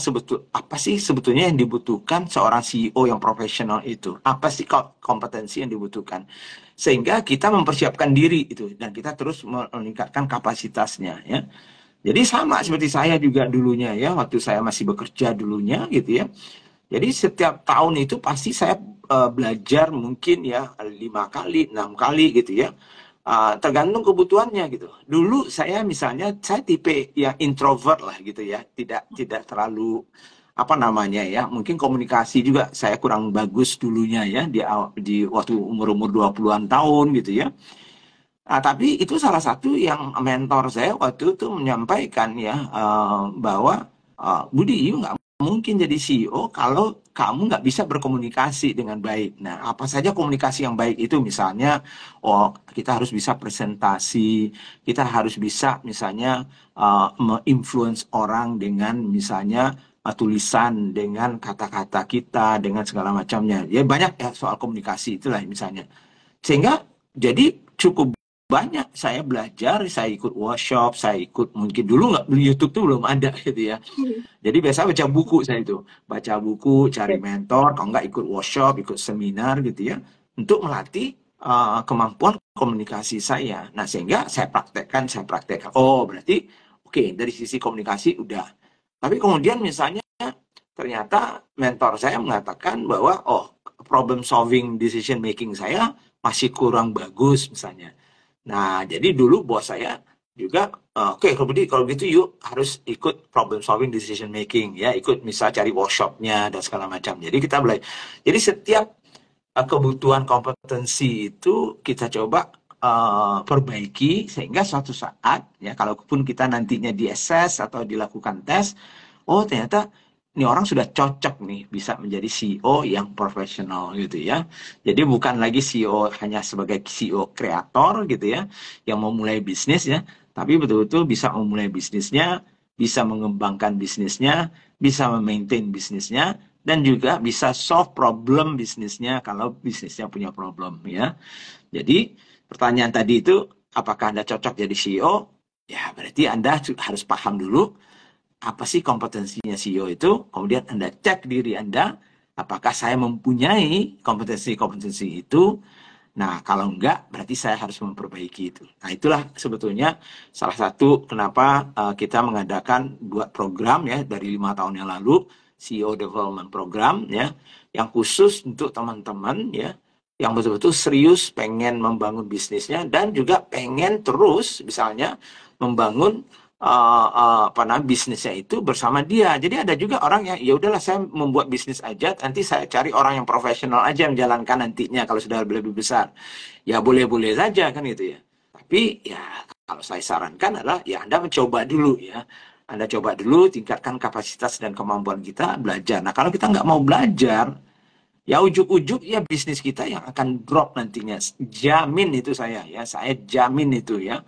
apa sih sebetulnya yang dibutuhkan seorang CEO yang profesional itu. Apa sih kompetensi yang dibutuhkan. Sehingga kita mempersiapkan diri itu dan kita terus meningkatkan kapasitasnya ya. Jadi sama seperti saya juga dulunya ya, waktu saya masih bekerja dulunya gitu ya. Jadi setiap tahun itu pasti saya belajar mungkin ya 5 kali, 6 kali gitu ya. Tergantung kebutuhannya gitu. Dulu saya misalnya saya tipe yang introvert lah gitu ya, tidak terlalu apa namanya ya, mungkin komunikasi juga saya kurang bagus dulunya ya di waktu umur 20-an tahun gitu ya. Tapi itu salah satu yang mentor saya waktu itu menyampaikan ya bahwa Budi, you nggak mungkin jadi CEO kalau kamu nggak bisa berkomunikasi dengan baik. Nah, apa saja komunikasi yang baik itu misalnya, kita harus bisa presentasi, kita harus bisa misalnya me-influence orang dengan misalnya tulisan, dengan kata-kata kita, dengan segala macamnya. Ya banyak ya soal komunikasi itulah misalnya. Sehingga jadi cukup banyak saya belajar, saya ikut workshop, saya ikut mungkin dulu nggak YouTube tuh belum ada gitu ya. Jadi biasa baca buku saya itu, baca buku, cari mentor, kalau nggak ikut workshop, ikut seminar gitu ya, untuk melatih kemampuan komunikasi saya. Nah sehingga saya praktekkan. Oh berarti oke, dari sisi komunikasi udah. Tapi kemudian misalnya ternyata mentor saya mengatakan bahwa problem solving decision making saya masih kurang bagus misalnya. Nah, jadi dulu bos saya juga, oke, kalau gitu yuk harus ikut problem solving decision making ya, ikut misal cari workshopnya dan segala macam. Jadi kita belajar. Jadi setiap kebutuhan kompetensi itu kita coba perbaiki sehingga suatu saat ya, kalaupun kita nantinya di assess atau dilakukan tes, oh ternyata ini orang sudah cocok nih bisa menjadi CEO yang profesional gitu ya. Jadi bukan lagi CEO hanya sebagai CEO kreator gitu ya, yang mau mulai bisnis ya, tapi betul-betul bisa memulai bisnisnya, bisa mengembangkan bisnisnya, bisa memaintain bisnisnya, dan juga bisa solve problem bisnisnya kalau bisnisnya punya problem ya. Jadi pertanyaan tadi itu, apakah Anda cocok jadi CEO? Ya berarti Anda harus paham dulu apa sih kompetensinya CEO itu, kemudian Anda cek diri Anda, apakah saya mempunyai kompetensi-kompetensi itu. Nah, kalau enggak, berarti saya harus memperbaiki itu. Nah, itulah sebetulnya salah satu kenapa kita mengadakan buat program ya dari 5 tahun yang lalu, CEO Development Program ya, yang khusus untuk teman-teman ya, yang betul-betul serius pengen membangun bisnisnya dan juga pengen terus misalnya membangun bisnisnya itu bersama dia. Jadi ada juga orang yang ya udahlah saya membuat bisnis aja, nanti saya cari orang yang profesional aja yang menjalankan nantinya kalau sudah lebih besar. Ya boleh-boleh saja kan gitu ya. Tapi ya kalau saya sarankan adalah ya Anda mencoba dulu ya. Anda coba dulu tingkatkan kapasitas dan kemampuan kita belajar. Nah kalau kita nggak mau belajar, ya ujuk-ujuk ya bisnis kita yang akan drop nantinya. Jamin itu saya ya, saya jamin itu ya.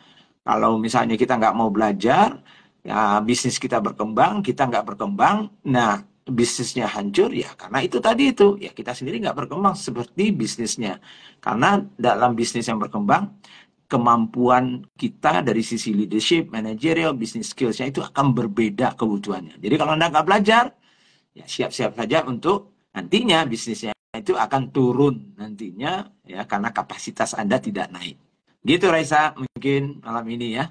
Kalau misalnya kita nggak mau belajar, ya bisnis kita berkembang, kita nggak berkembang, nah bisnisnya hancur ya karena itu tadi itu ya kita sendiri nggak berkembang seperti bisnisnya. Karena dalam bisnis yang berkembang, kemampuan kita dari sisi leadership, managerial, business skills-nya itu akan berbeda kebutuhannya. Jadi kalau Anda nggak belajar, ya siap-siap saja untuk nantinya bisnisnya itu akan turun nantinya ya karena kapasitas Anda tidak naik. Gitu Raisa, mungkin malam ini ya.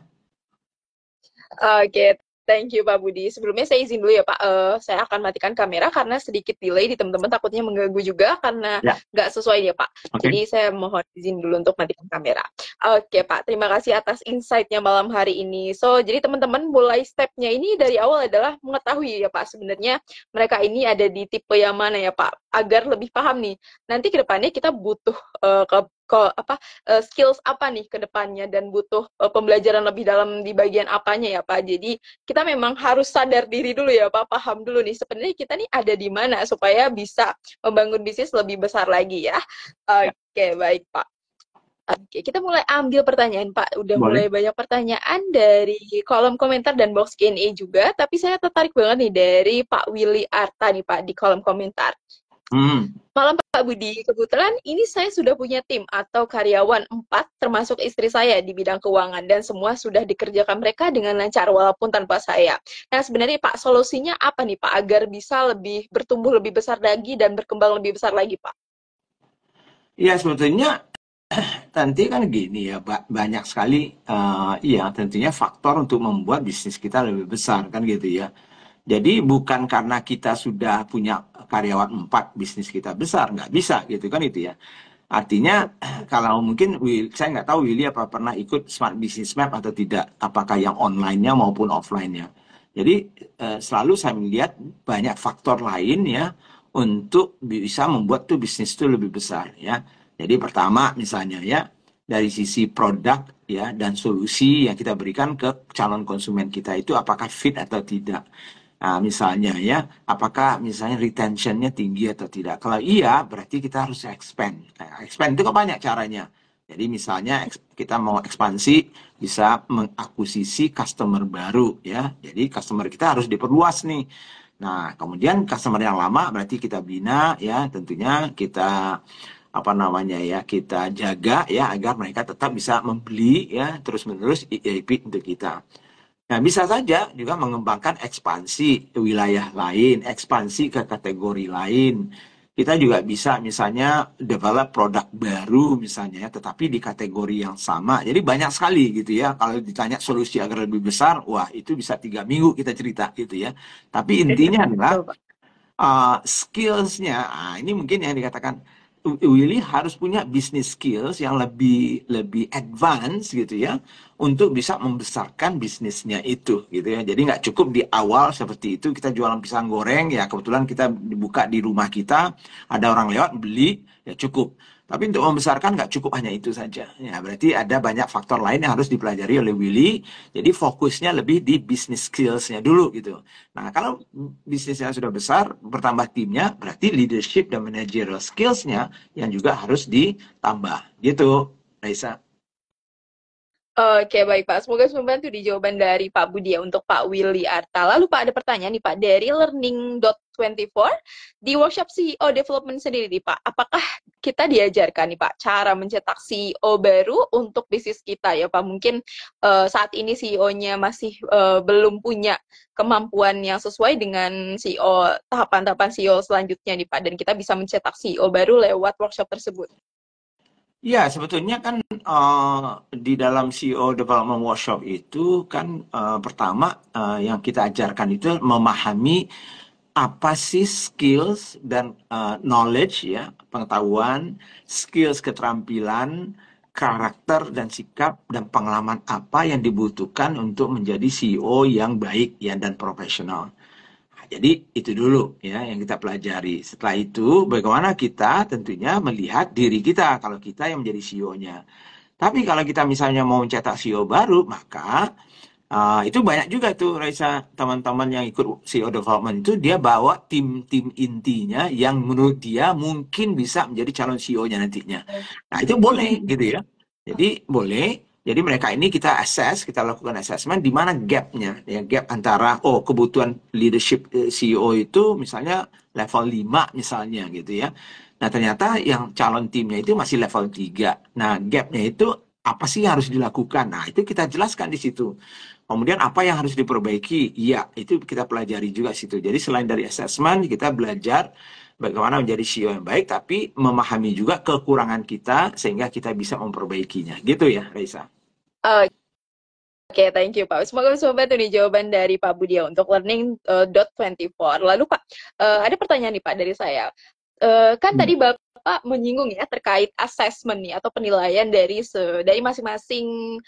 Oke, thank you Pak Budi. Sebelumnya saya izin dulu ya Pak, saya akan matikan kamera karena sedikit delay di teman-teman, takutnya mengganggu juga karena Ya, nggak sesuai ya Pak. oke. Jadi saya mohon izin dulu untuk matikan kamera. Oke Pak, terima kasih atas insight-nya malam hari ini. So, jadi teman-teman mulai step-nya ini dari awal adalah mengetahui ya Pak, sebenarnya mereka ini ada di tipe yang mana ya Pak, agar lebih paham nih. Nanti ke depannya kita butuh skills apa nih ke depannya dan butuh pembelajaran lebih dalam di bagian apanya ya Pak. Jadi kita memang harus sadar diri dulu ya Pak, paham dulu nih sebenarnya kita nih ada di mana supaya bisa membangun bisnis lebih besar lagi ya. Ya, Oke, baik Pak. Oke, kita mulai ambil pertanyaan Pak. Udah boleh. mulai banyak pertanyaan dari kolom komentar dan box Q&A juga, tapi saya tertarik banget nih dari Pak Willy Arta nih Pak di kolom komentar. Hmm. Malam Pak Budi, kebetulan ini saya sudah punya tim atau karyawan 4, termasuk istri saya di bidang keuangan, dan semua sudah dikerjakan mereka dengan lancar walaupun tanpa saya. Nah sebenarnya Pak, solusinya apa nih Pak, agar bisa lebih bertumbuh lebih besar lagi dan berkembang lebih besar lagi Pak? Ya sebetulnya nanti kan gini ya, banyak sekali ya tentunya faktor untuk membuat bisnis kita lebih besar kan gitu ya. Jadi bukan karena kita sudah punya karyawan 4 bisnis kita besar, nggak bisa gitu kan itu ya. Artinya kalau mungkin saya nggak tahu Willy apa pernah ikut Smart Business Map atau tidak, apakah yang online-nya maupun offline-nya. Jadi selalu saya melihat banyak faktor lain ya untuk bisa membuat tuh bisnis itu lebih besar ya. Jadi pertama misalnya ya dari sisi produk ya dan solusi yang kita berikan ke calon konsumen kita itu apakah fit atau tidak. Nah, misalnya ya, apakah misalnya retentionnya tinggi atau tidak? Kalau iya, berarti kita harus expand. Nah, expand itu kan banyak caranya. Jadi misalnya kita mau ekspansi, bisa mengakuisisi customer baru ya. Jadi customer kita harus diperluas nih. Nah, kemudian customer yang lama berarti kita bina ya, tentunya kita apa namanya ya, kita jaga ya agar mereka tetap bisa membeli ya terus-menerus IP untuk kita. Nah, bisa saja juga mengembangkan ekspansi ke wilayah lain, ekspansi ke kategori lain. Kita juga bisa misalnya develop produk baru misalnya, tetapi di kategori yang sama. Jadi banyak sekali gitu ya. Kalau ditanya solusi agar lebih besar, wah itu bisa 3 minggu kita cerita gitu ya. Tapi intinya adalah Betul Pak. skillsnya, ini mungkin yang dikatakan Willy harus punya business skills yang lebih lebih advance gitu ya untuk bisa membesarkan bisnisnya itu gitu ya. Jadi nggak cukup di awal seperti itu kita jualan pisang goreng ya kebetulan kita dibuka di rumah kita ada orang lewat beli ya cukup. Tapi untuk membesarkan nggak cukup hanya itu saja. Ya berarti ada banyak faktor lain yang harus dipelajari oleh Willy. Jadi fokusnya lebih di business skills-nya dulu gitu. Nah, kalau bisnisnya sudah besar, bertambah timnya, berarti leadership dan managerial skills-nya yang juga harus ditambah. Gitu, Raisa. Oke, baik Pak. Semoga membantu di jawaban dari Pak Budi ya untuk Pak Willy Arta. Lalu Pak, ada pertanyaan nih Pak dari learning.24 di workshop CEO development sendiri nih Pak. Apakah kita diajarkan nih Pak cara mencetak CEO baru untuk bisnis kita ya Pak? Mungkin saat ini CEO-nya masih belum punya kemampuan yang sesuai dengan CEO tahapan-tahapan CEO selanjutnya nih Pak, dan kita bisa mencetak CEO baru lewat workshop tersebut. Ya, sebetulnya kan di dalam CEO Development Workshop itu kan pertama yang kita ajarkan itu memahami apa sih skills dan knowledge ya, pengetahuan, skills keterampilan, karakter dan sikap dan pengalaman apa yang dibutuhkan untuk menjadi CEO yang baik ya dan profesional. Nah, jadi itu dulu ya yang kita pelajari. Setelah itu bagaimana kita tentunya melihat diri kita kalau kita yang menjadi CEO-nya. Tapi kalau kita misalnya mau mencetak CEO baru, maka itu banyak juga tuh Raisa, teman-teman yang ikut CEO development itu dia bawa tim-tim intinya yang menurut dia mungkin bisa menjadi calon CEO-nya nantinya. Nah, itu boleh gitu ya. Jadi boleh. Jadi mereka ini kita assess, kita lakukan assessment di mana gap-nya. Ya, gap antara kebutuhan leadership CEO itu misalnya level 5 misalnya gitu ya. Nah, ternyata yang calon timnya itu masih level 3. Nah, gap-nya itu apa sih yang harus dilakukan? Nah, itu kita jelaskan di situ. Kemudian apa yang harus diperbaiki? Iya, itu kita pelajari juga situ. Jadi selain dari assessment, kita belajar bagaimana menjadi CEO yang baik, tapi memahami juga kekurangan kita sehingga kita bisa memperbaikinya. Gitu ya, Raisa. Oke, thank you Pak. Semoga sobat ini jawaban dari Pak Budi ya untuk learning.24. Lalu Pak, ada pertanyaan nih Pak dari saya. Kan Hmm. tadi Bapak menyinggung ya terkait assessment nih atau penilaian dari masing-masing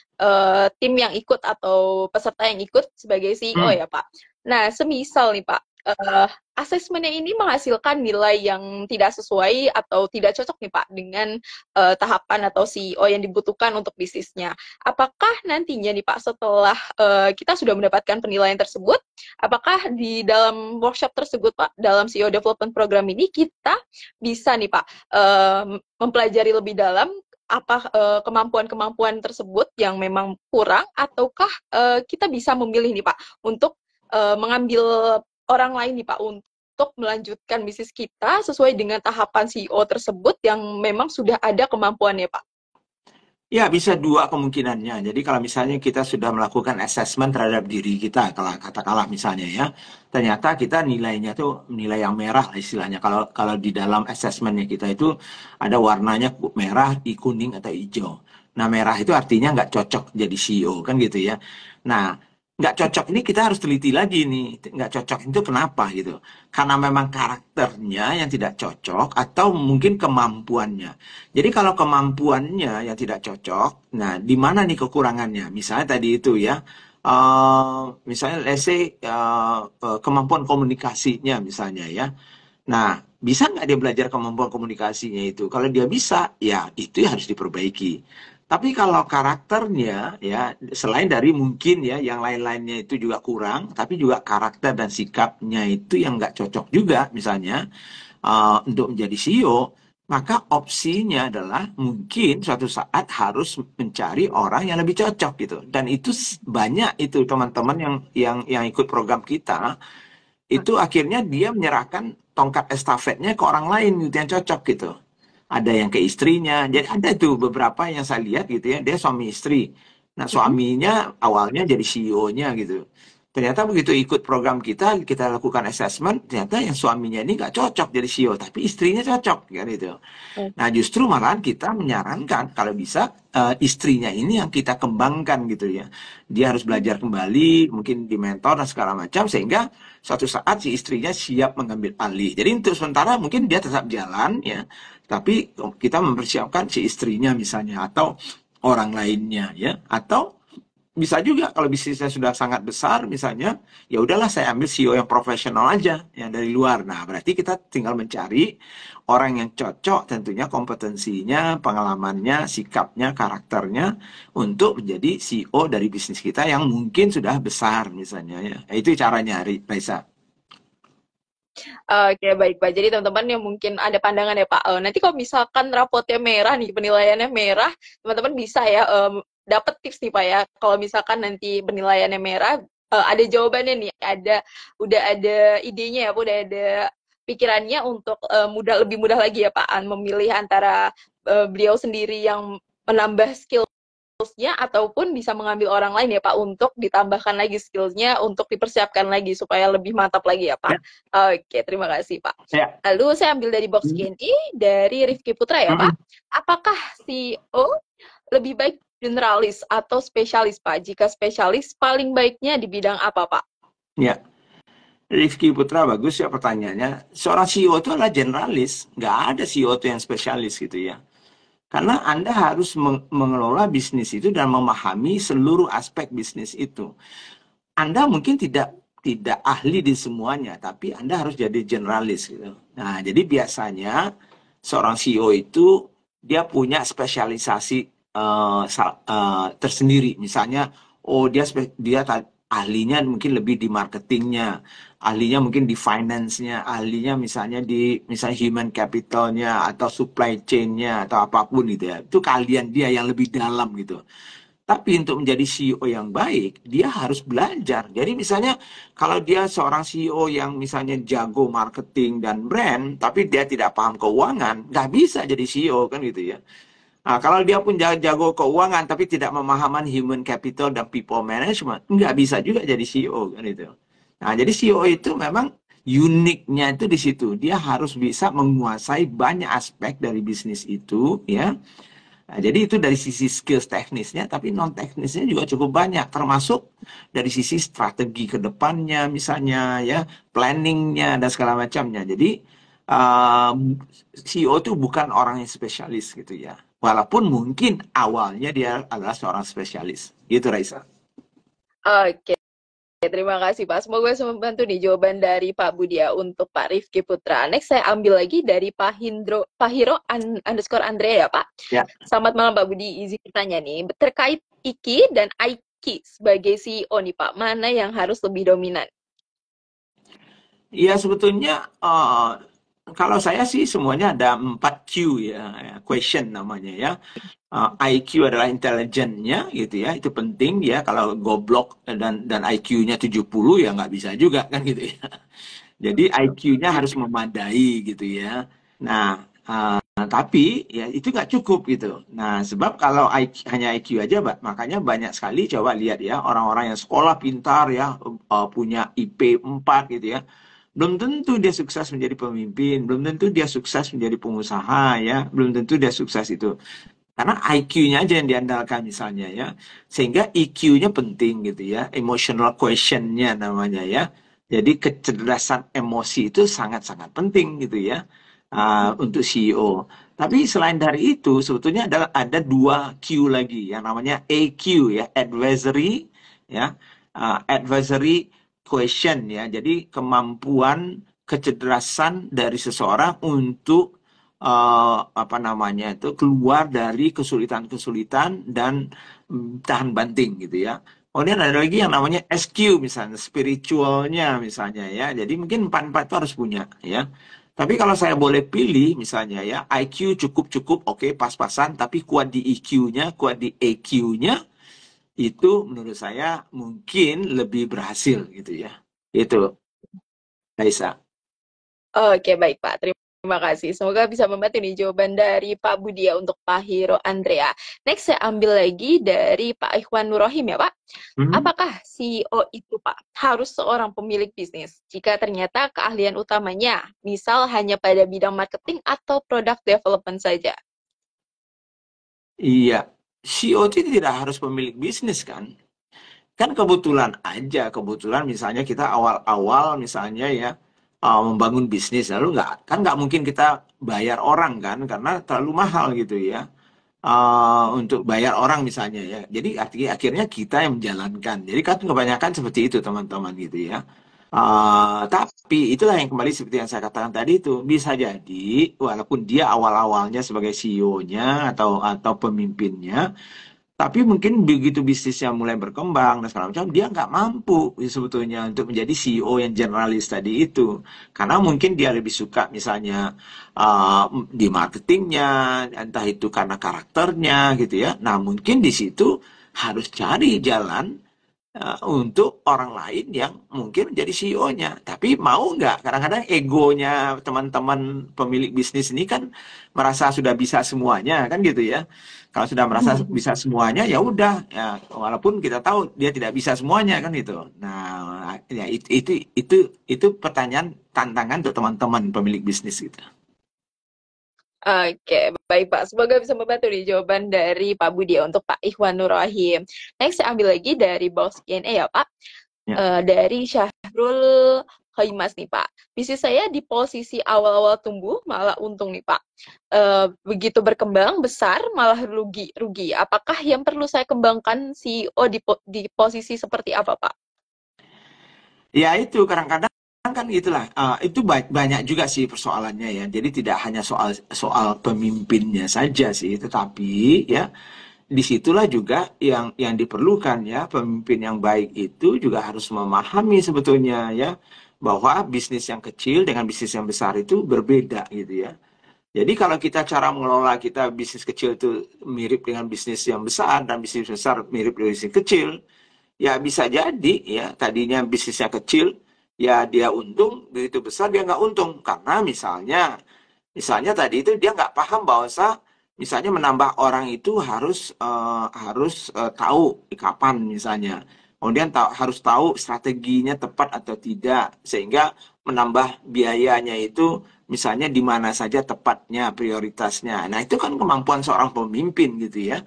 tim yang ikut atau peserta yang ikut sebagai CEO Hmm. ya Pak. Nah, semisal nih Pak, asesmennya ini menghasilkan nilai yang tidak sesuai atau tidak cocok nih Pak dengan tahapan atau CEO yang dibutuhkan untuk bisnisnya. Apakah nantinya nih Pak setelah kita sudah mendapatkan penilaian tersebut, apakah di dalam workshop tersebut Pak, dalam CEO Development Program ini kita bisa nih Pak mempelajari lebih dalam apa kemampuan-kemampuan tersebut yang memang kurang, ataukah kita bisa memilih nih Pak untuk mengambil orang lain nih Pak untuk untuk melanjutkan bisnis kita sesuai dengan tahapan CEO tersebut yang memang sudah ada kemampuannya, Pak? Ya, bisa dua kemungkinannya. Jadi kalau misalnya kita sudah melakukan assessment terhadap diri kita, kalau katakanlah misalnya ya, ternyata kita nilainya tuh nilai yang merah istilahnya. Kalau kalau di dalam assessmentnya kita itu ada warnanya merah, kuning atau hijau. Nah, merah itu artinya nggak cocok jadi CEO kan gitu ya. Nah, nggak cocok ini kita harus teliti lagi nih. Nggak cocok itu kenapa gitu? Karena memang karakternya yang tidak cocok atau mungkin kemampuannya. Jadi kalau kemampuannya yang tidak cocok, nah di mana nih kekurangannya? Misalnya tadi itu ya, misalnya let's say kemampuan komunikasinya misalnya ya. Nah, bisa nggak dia belajar kemampuan komunikasinya itu? Kalau dia bisa, ya itu harus diperbaiki. Tapi kalau karakternya, ya selain dari mungkin ya yang lain-lainnya itu juga kurang, tapi juga karakter dan sikapnya itu yang nggak cocok juga, misalnya untuk menjadi CEO, maka opsinya adalah mungkin suatu saat harus mencari orang yang lebih cocok gitu. Dan itu banyak itu teman-teman yang ikut program kita itu akhirnya dia menyerahkan tongkat estafetnya ke orang lain gitu yang cocok gitu. Ada yang ke istrinya. Jadi ada tuh beberapa yang saya lihat gitu ya, dia suami istri. Nah, suaminya awalnya jadi CEO-nya gitu. Ternyata begitu ikut program kita lakukan assessment, ternyata yang suaminya ini nggak cocok jadi CEO, tapi istrinya cocok kan itu. Nah, justru malahan kita menyarankan kalau bisa istrinya ini yang kita kembangkan gitu ya. Dia harus belajar kembali, mungkin di mentor dan segala macam sehingga suatu saat si istrinya siap mengambil alih. Jadi untuk sementara mungkin dia tetap jalan ya, tapi kita mempersiapkan si istrinya misalnya atau orang lainnya ya, atau bisa juga kalau bisnisnya sudah sangat besar misalnya, ya udahlah saya ambil CEO yang profesional aja yang dari luar. Nah, berarti kita tinggal mencari orang yang cocok tentunya kompetensinya, pengalamannya, sikapnya, karakternya untuk menjadi CEO dari bisnis kita yang mungkin sudah besar misalnya ya. Itu caranya Raisa. Oke, baik Pak. Jadi teman-teman yang mungkin ada pandangan ya Pak, nanti kalau misalkan rapotnya merah nih, penilaiannya merah, teman-teman bisa ya dapat tips nih Pak ya. Kalau misalkan nanti penilaiannya merah, ada jawabannya nih, udah ada idenya ya, Pak, udah ada pikirannya untuk lebih mudah lagi ya Pak, memilih antara beliau sendiri yang menambah skillsnya ataupun bisa mengambil orang lain ya Pak untuk ditambahkan lagi skillsnya untuk dipersiapkan lagi supaya lebih mantap lagi ya Pak. Ya, Oke, terima kasih Pak. ya. Lalu saya ambil dari box Q&A dari Rifki Putra ya Pak. Apakah CEO lebih baik generalis atau spesialis Pak? Jika spesialis paling baiknya di bidang apa Pak? Ya, Rifki Putra bagus ya pertanyaannya. Seorang CEO itu adalah generalis, nggak ada CEO itu yang spesialis gitu ya. Karena Anda harus mengelola bisnis itu dan memahami seluruh aspek bisnis itu. Anda mungkin tidak ahli di semuanya, tapi Anda harus jadi generalis gitu. Nah, jadi biasanya seorang CEO itu dia punya spesialisasi tersendiri. Misalnya, oh dia ahlinya mungkin lebih di marketingnya, ahlinya mungkin di finance-nya, ahlinya misalnya human capital-nya atau supply chain-nya atau apapun gitu ya. Itu keahlian dia yang lebih dalam gitu. Tapi untuk menjadi CEO yang baik, dia harus belajar. Jadi misalnya kalau dia seorang CEO yang misalnya jago marketing dan brand, tapi dia tidak paham keuangan, nggak bisa jadi CEO kan gitu ya. Nah, kalau dia pun jago keuangan tapi tidak memahaman human capital dan people management, nggak bisa juga jadi CEO kan itu. Nah, jadi CEO itu memang uniknya itu di situ. Dia harus bisa menguasai banyak aspek dari bisnis itu ya. Nah, jadi itu dari sisi skills teknisnya, tapi non teknisnya juga cukup banyak, termasuk dari sisi strategi ke depannya, misalnya ya, planningnya dan segala macamnya. Jadi CEO itu bukan orang yang spesialis gitu ya, walaupun mungkin awalnya dia adalah seorang spesialis, gitu Raisa. Oke. Terima kasih Pak. Semoga bisa membantu nih jawaban dari Pak Budi ya untuk Pak Rifki Putra. Next saya ambil lagi dari Pak Hiro underscore Andrea ya Pak. Ya, Selamat malam Pak Budi. Izin bertanya nih terkait Iki dan Aiki sebagai CEO nih Pak. Mana yang harus lebih dominan? ya sebetulnya kalau saya sih semuanya ada 4 Q ya, question namanya ya. IQ adalah intelijennya gitu ya, itu penting ya. Kalau goblok dan IQ-nya 70 ya nggak bisa juga kan gitu ya. Jadi IQ-nya harus memadai gitu ya. Nah, tapi ya itu nggak cukup gitu. Nah, sebab kalau hanya IQ aja, Mbak, makanya banyak sekali coba lihat ya orang-orang yang sekolah pintar ya, punya IP 4 gitu ya. Belum tentu dia sukses menjadi pemimpin, belum tentu dia sukses menjadi pengusaha ya, belum tentu dia sukses itu. Karena IQ-nya aja yang diandalkan misalnya ya. Sehingga EQ-nya penting gitu ya. Emotional quotient-nya namanya ya. Jadi kecerdasan emosi itu sangat-sangat penting gitu ya. Untuk CEO. Tapi selain dari itu sebetulnya ada dua Q lagi yang namanya AQ ya. Advisory ya. Advisory quotient ya. Jadi kemampuan kecerdasan dari seseorang untuk apa namanya itu keluar dari kesulitan-kesulitan dan tahan banting gitu ya. Kemudian ada lagi yang namanya SQ misalnya, spiritualnya misalnya ya. Jadi mungkin empat-empat itu harus punya ya. Tapi kalau saya boleh pilih misalnya ya, IQ cukup-cukup oke pas-pasan, tapi kuat di EQ-nya, kuat di AQ-nya, itu menurut saya mungkin lebih berhasil gitu ya. Itu, Raisa. Oke, baik Pak. Terima kasih. Semoga bisa membantu nih jawaban dari Pak Budia untuk Pak Hiro Andrea. Next, saya ambil lagi dari Pak Ikhwan Nurrohim ya, Pak. Hmm? Apakah CEO itu, Pak, harus seorang pemilik bisnis? Jika ternyata keahlian utamanya, misal hanya pada bidang marketing atau product development saja. Iya, CEO itu tidak harus pemilik bisnis kan? Kan kebetulan aja, kebetulan misalnya kita awal-awal misalnya ya membangun bisnis, lalu nggak mungkin kita bayar orang kan, karena terlalu mahal gitu ya. Untuk bayar orang misalnya ya. Jadi akhirnya kita yang menjalankan. Jadi kan kebanyakan seperti itu teman-teman gitu ya. Tapi itulah yang kembali seperti yang saya katakan tadi itu bisa jadi walaupun dia awal-awalnya sebagai CEO-nya atau pemimpinnya, tapi mungkin begitu bisnisnya mulai berkembang dan segala macam, dia nggak mampu sebetulnya untuk menjadi CEO yang generalis tadi itu. Karena mungkin dia lebih suka misalnya di marketingnya, entah itu karena karakternya gitu ya. Nah mungkin di situ harus cari jalan untuk orang lain yang mungkin menjadi CEO-nya. Tapi mau nggak? Kadang-kadang egonya teman-teman pemilik bisnis ini kan merasa sudah bisa semuanya, kan gitu ya. Kalau sudah merasa bisa semuanya, ya udah, ya, walaupun kita tahu dia tidak bisa semuanya, kan gitu. Nah, ya itu pertanyaan tantangan untuk teman-teman pemilik bisnis gitu. Oke, baik Pak. Semoga bisa membantu nih jawaban dari Pak Budia untuk Pak Ikhwan Nurrohim. Next, saya ambil lagi dari box Q&A ya Pak. Ya. Dari Syahrul Khaimas nih Pak. Bisnis saya di posisi awal-awal tumbuh malah untung nih Pak. Begitu berkembang besar malah rugi. Apakah yang perlu saya kembangkan CEO di posisi seperti apa Pak? Ya itu kadang-kadang kan itulah itu banyak juga sih persoalannya ya. Jadi tidak hanya soal soal pemimpinnya saja sih, tetapi ya disitulah juga yang diperlukan ya pemimpin yang baik itu juga harus memahami sebetulnya ya bahwa bisnis yang kecil dengan bisnis yang besar itu berbeda gitu ya. Jadi kalau kita cara mengelola kita bisnis kecil itu mirip dengan bisnis yang besar dan bisnis besar mirip dengan bisnis kecil, ya bisa jadi ya tadinya bisnisnya kecil ya dia untung, begitu besar dia nggak untung karena misalnya tadi itu dia nggak paham bahwa misalnya menambah orang itu harus tahu kapan misalnya, kemudian harus tahu strateginya tepat atau tidak sehingga menambah biayanya itu misalnya di mana saja tepatnya prioritasnya. Nah itu kan kemampuan seorang pemimpin gitu ya.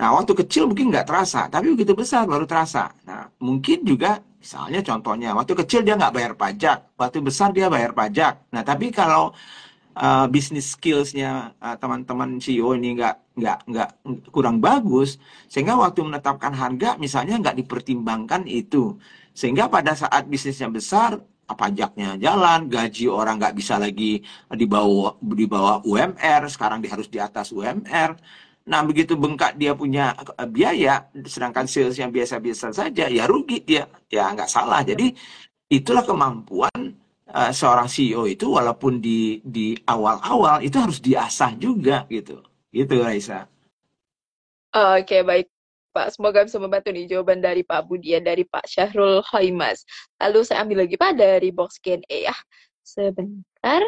Nah, waktu kecil mungkin nggak terasa, tapi begitu besar baru terasa. Nah, mungkin juga misalnya contohnya, waktu kecil dia nggak bayar pajak, waktu besar dia bayar pajak. Nah, tapi kalau bisnis skillsnya teman-teman CEO ini nggak kurang bagus, sehingga waktu menetapkan harga misalnya nggak dipertimbangkan itu, sehingga pada saat bisnisnya besar pajaknya jalan, gaji orang nggak bisa lagi di bawah UMR, sekarang dia harus di atas UMR. Nah begitu bengkak dia punya biaya, sedangkan sales yang biasa-biasa saja, ya rugi dia, ya nggak salah. Jadi itulah kemampuan seorang CEO itu walaupun di awal-awal itu harus diasah juga gitu. Gitu Raisa. Oke, baik Pak. Semoga bisa membantu nih jawaban dari Pak Budian, dari Pak Syahrul Hoimas. Lalu saya ambil lagi Pak dari box Q&A ya. Sebentar.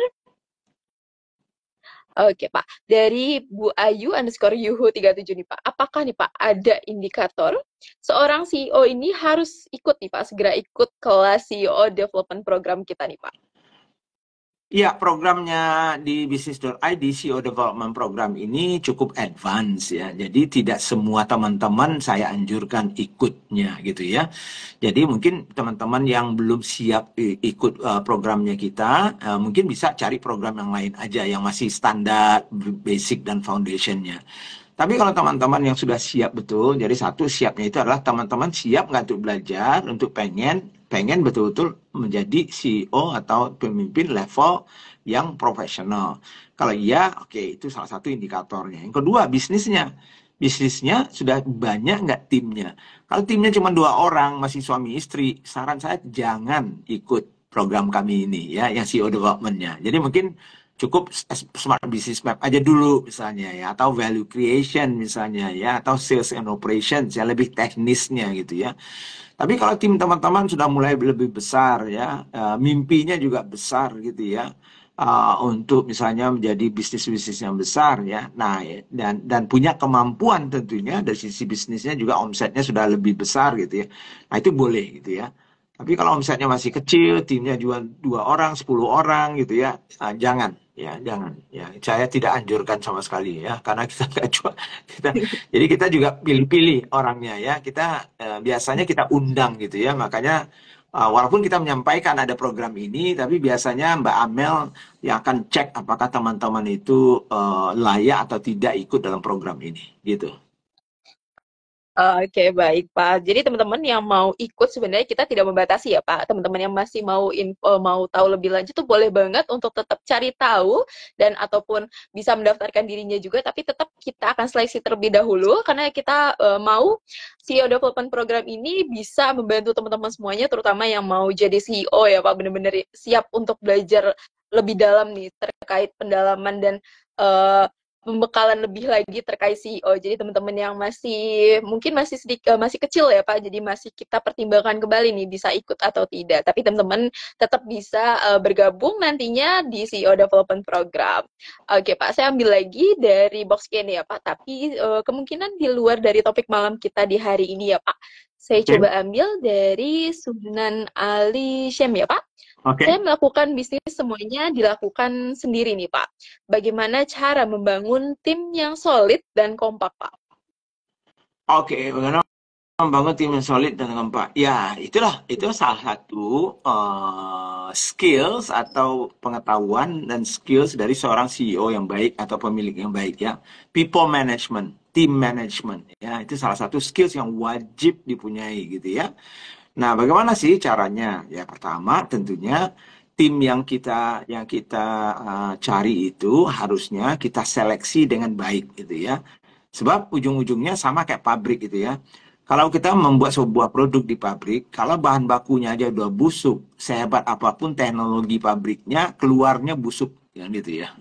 Oke Pak, dari Bu Ayu underscore Yuhu 37 nih Pak. Apakah nih Pak ada indikator seorang CEO ini harus ikut nih Pak, segera ikut kelas CEO Development Program kita nih Pak? Ya, programnya di Bisnis.id CEO Development Program ini cukup advance ya. Jadi tidak semua teman-teman saya anjurkan ikutnya gitu ya. Jadi mungkin teman-teman yang belum siap ikut programnya kita, mungkin bisa cari program yang lain aja yang masih standar, basic dan foundationnya. Tapi kalau teman-teman yang sudah siap betul, jadi satu siapnya itu adalah teman-teman siap nggak untuk belajar, untuk pengen betul-betul menjadi CEO atau pemimpin level yang profesional. Kalau iya, oke, itu salah satu indikatornya. Yang kedua, bisnisnya. Bisnisnya sudah banyak nggak timnya. Kalau timnya cuma 2 orang, masih suami istri, saran saya jangan ikut program kami ini ya, yang CEO development-nya. Jadi mungkin cukup smart business map aja dulu misalnya ya, atau value creation misalnya ya, atau sales and operations ya, lebih teknisnya gitu ya. Tapi kalau tim teman-teman sudah mulai lebih besar ya, mimpinya juga besar gitu ya, untuk misalnya menjadi bisnis-bisnis yang besar ya. Nah, ya, dan punya kemampuan tentunya dari sisi bisnisnya juga omsetnya sudah lebih besar gitu ya. Nah, itu boleh gitu ya. Tapi kalau omsetnya masih kecil, timnya juga 2 orang, 10 orang gitu ya, jangan ya, jangan ya. Saya tidak anjurkan sama sekali ya, karena kita nggak cuma kita, jadi kita juga pilih-pilih orangnya ya. Kita biasanya kita undang gitu ya. Makanya walaupun kita menyampaikan ada program ini, tapi biasanya Mbak Amel yang akan cek apakah teman-teman itu layak atau tidak ikut dalam program ini gitu. Oke, baik Pak. Jadi teman-teman yang mau ikut sebenarnya kita tidak membatasi ya Pak. Teman-teman yang masih mau mau tahu lebih lanjut tuh boleh banget untuk tetap cari tahu dan ataupun bisa mendaftarkan dirinya juga. Tapi tetap kita akan seleksi terlebih dahulu karena kita mau CEO Development Program ini bisa membantu teman-teman semuanya, terutama yang mau jadi CEO ya Pak. Benar-benar siap untuk belajar lebih dalam nih terkait pendalaman dan eh, pembekalan lebih lagi terkait CEO. Jadi teman-teman yang mungkin masih sedikit masih kecil ya Pak, jadi masih kita pertimbangkan kembali nih bisa ikut atau tidak. Tapi teman-teman tetap bisa bergabung nantinya di CEO Development Program. Oke Pak, saya ambil lagi dari box Q&A ya Pak, tapi kemungkinan di luar dari topik malam kita di hari ini ya Pak. Saya Oke. coba ambil dari Sunan Ali Syam ya Pak. Oke. Saya melakukan bisnis semuanya dilakukan sendiri nih Pak. Bagaimana cara membangun tim yang solid dan kompak Pak? Oke, bagaimana membangun tim yang solid dan kompak? Ya, itu salah satu skills atau pengetahuan dan skills dari seorang CEO yang baik atau pemilik yang baik ya. People management, team management ya, itu salah satu skills yang wajib dipunyai gitu ya. Nah, bagaimana sih caranya? Ya, pertama tentunya tim yang kita cari itu harusnya kita seleksi dengan baik gitu ya. Sebab ujung-ujungnya sama kayak pabrik gitu ya. Kalau kita membuat sebuah produk di pabrik, kalau bahan bakunya aja udah busuk, sehebat apapun teknologi pabriknya, keluarnya busuk, ya gitu ya.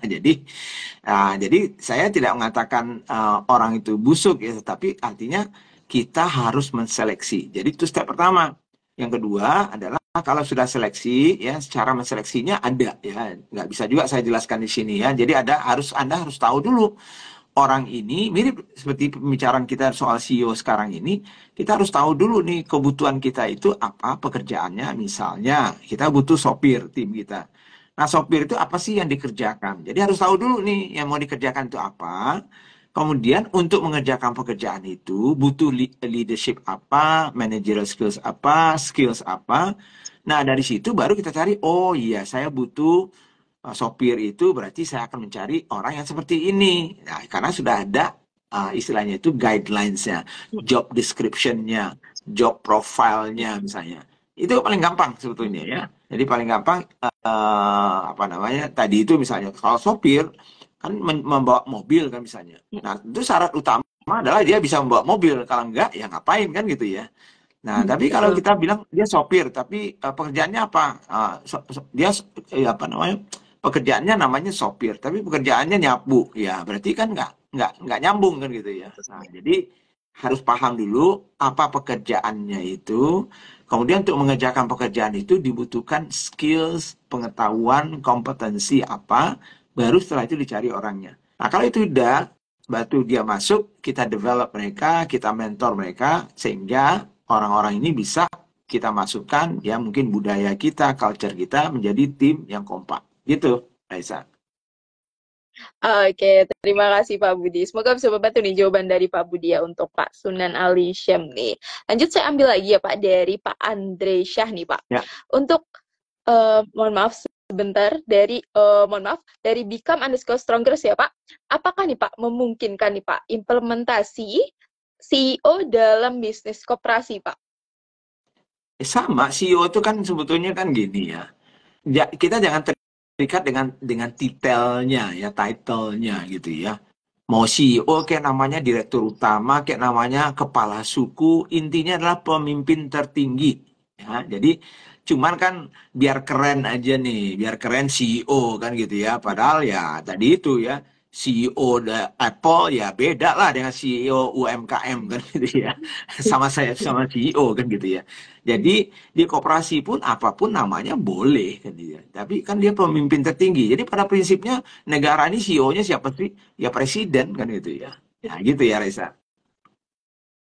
Jadi saya tidak mengatakan orang itu busuk ya, tapi artinya kita harus menseleksi. Jadi itu step pertama. Yang kedua adalah kalau sudah seleksi ya, secara menseleksinya ada ya, nggak bisa juga saya jelaskan di sini ya. Jadi Anda harus tahu dulu orang ini, mirip seperti pembicaraan kita soal CEO sekarang ini, kita harus tahu dulu nih kebutuhan kita itu apa pekerjaannya. Misalnya kita butuh sopir tim kita. Nah, sopir itu apa sih yang dikerjakan? Jadi harus tahu dulu nih yang mau dikerjakan itu apa. Kemudian untuk mengerjakan pekerjaan itu butuh leadership apa, managerial skills apa. Nah, dari situ baru kita cari, oh iya saya butuh sopir itu, berarti saya akan mencari orang yang seperti ini. Nah, karena sudah ada istilahnya itu guidelines-nya, job description-nya, job profile-nya misalnya. Itu paling gampang sebetulnya ya. Jadi paling gampang apa namanya? Tadi itu misalnya kalau sopir kan membawa mobil kan misalnya. Nah, itu syarat utama adalah dia bisa membawa mobil. Kalau enggak ya ngapain kan gitu ya. Nah, tapi kalau Betul. kita bilang dia sopir, tapi pekerjaannya apa? Dia apa namanya? Pekerjaannya namanya sopir, tapi pekerjaannya nyapu. Ya, berarti kan nggak nyambung kan gitu ya. Nah, jadi harus paham dulu apa pekerjaannya itu. Kemudian untuk mengerjakan pekerjaan itu dibutuhkan skills, pengetahuan, kompetensi apa, baru setelah itu dicari orangnya. Nah, kalau itu udah, batu dia masuk, kita develop mereka, kita mentor mereka, sehingga orang-orang ini bisa kita masukkan, ya mungkin budaya kita, culture kita menjadi tim yang kompak. Gitu, Raisa. Oke, terima kasih Pak Budi. Semoga bisa membantu nih jawaban dari Pak Budi ya untuk Pak Sunan Ali Syam nih. Lanjut saya ambil lagi ya Pak dari Pak Andre Syah nih Pak. Ya. Untuk mohon maaf sebentar dari mohon maaf dari Become_Stronger ya Pak. Apakah nih Pak memungkinkan nih Pak implementasi CEO dalam bisnis koperasi Pak? Sama, CEO itu kan sebetulnya kan gini ya. Kita jangan terikat dengan titelnya ya, titlenya gitu ya. Mau CEO kayak namanya direktur utama, kayak namanya kepala suku, intinya adalah pemimpin tertinggi. Ya, jadi cuman kan biar keren aja nih, biar keren CEO kan gitu ya. Padahal ya tadi itu ya, CEO Apple ya beda lah dengan CEO UMKM kan gitu ya. Sama saya sama CEO kan gitu ya. Jadi di koperasi pun apapun namanya boleh kan dia. Tapi kan dia pemimpin tertinggi. Jadi pada prinsipnya negara ini CEO-nya siapa sih? Ya presiden kan gitu ya. Ya gitu ya Reza.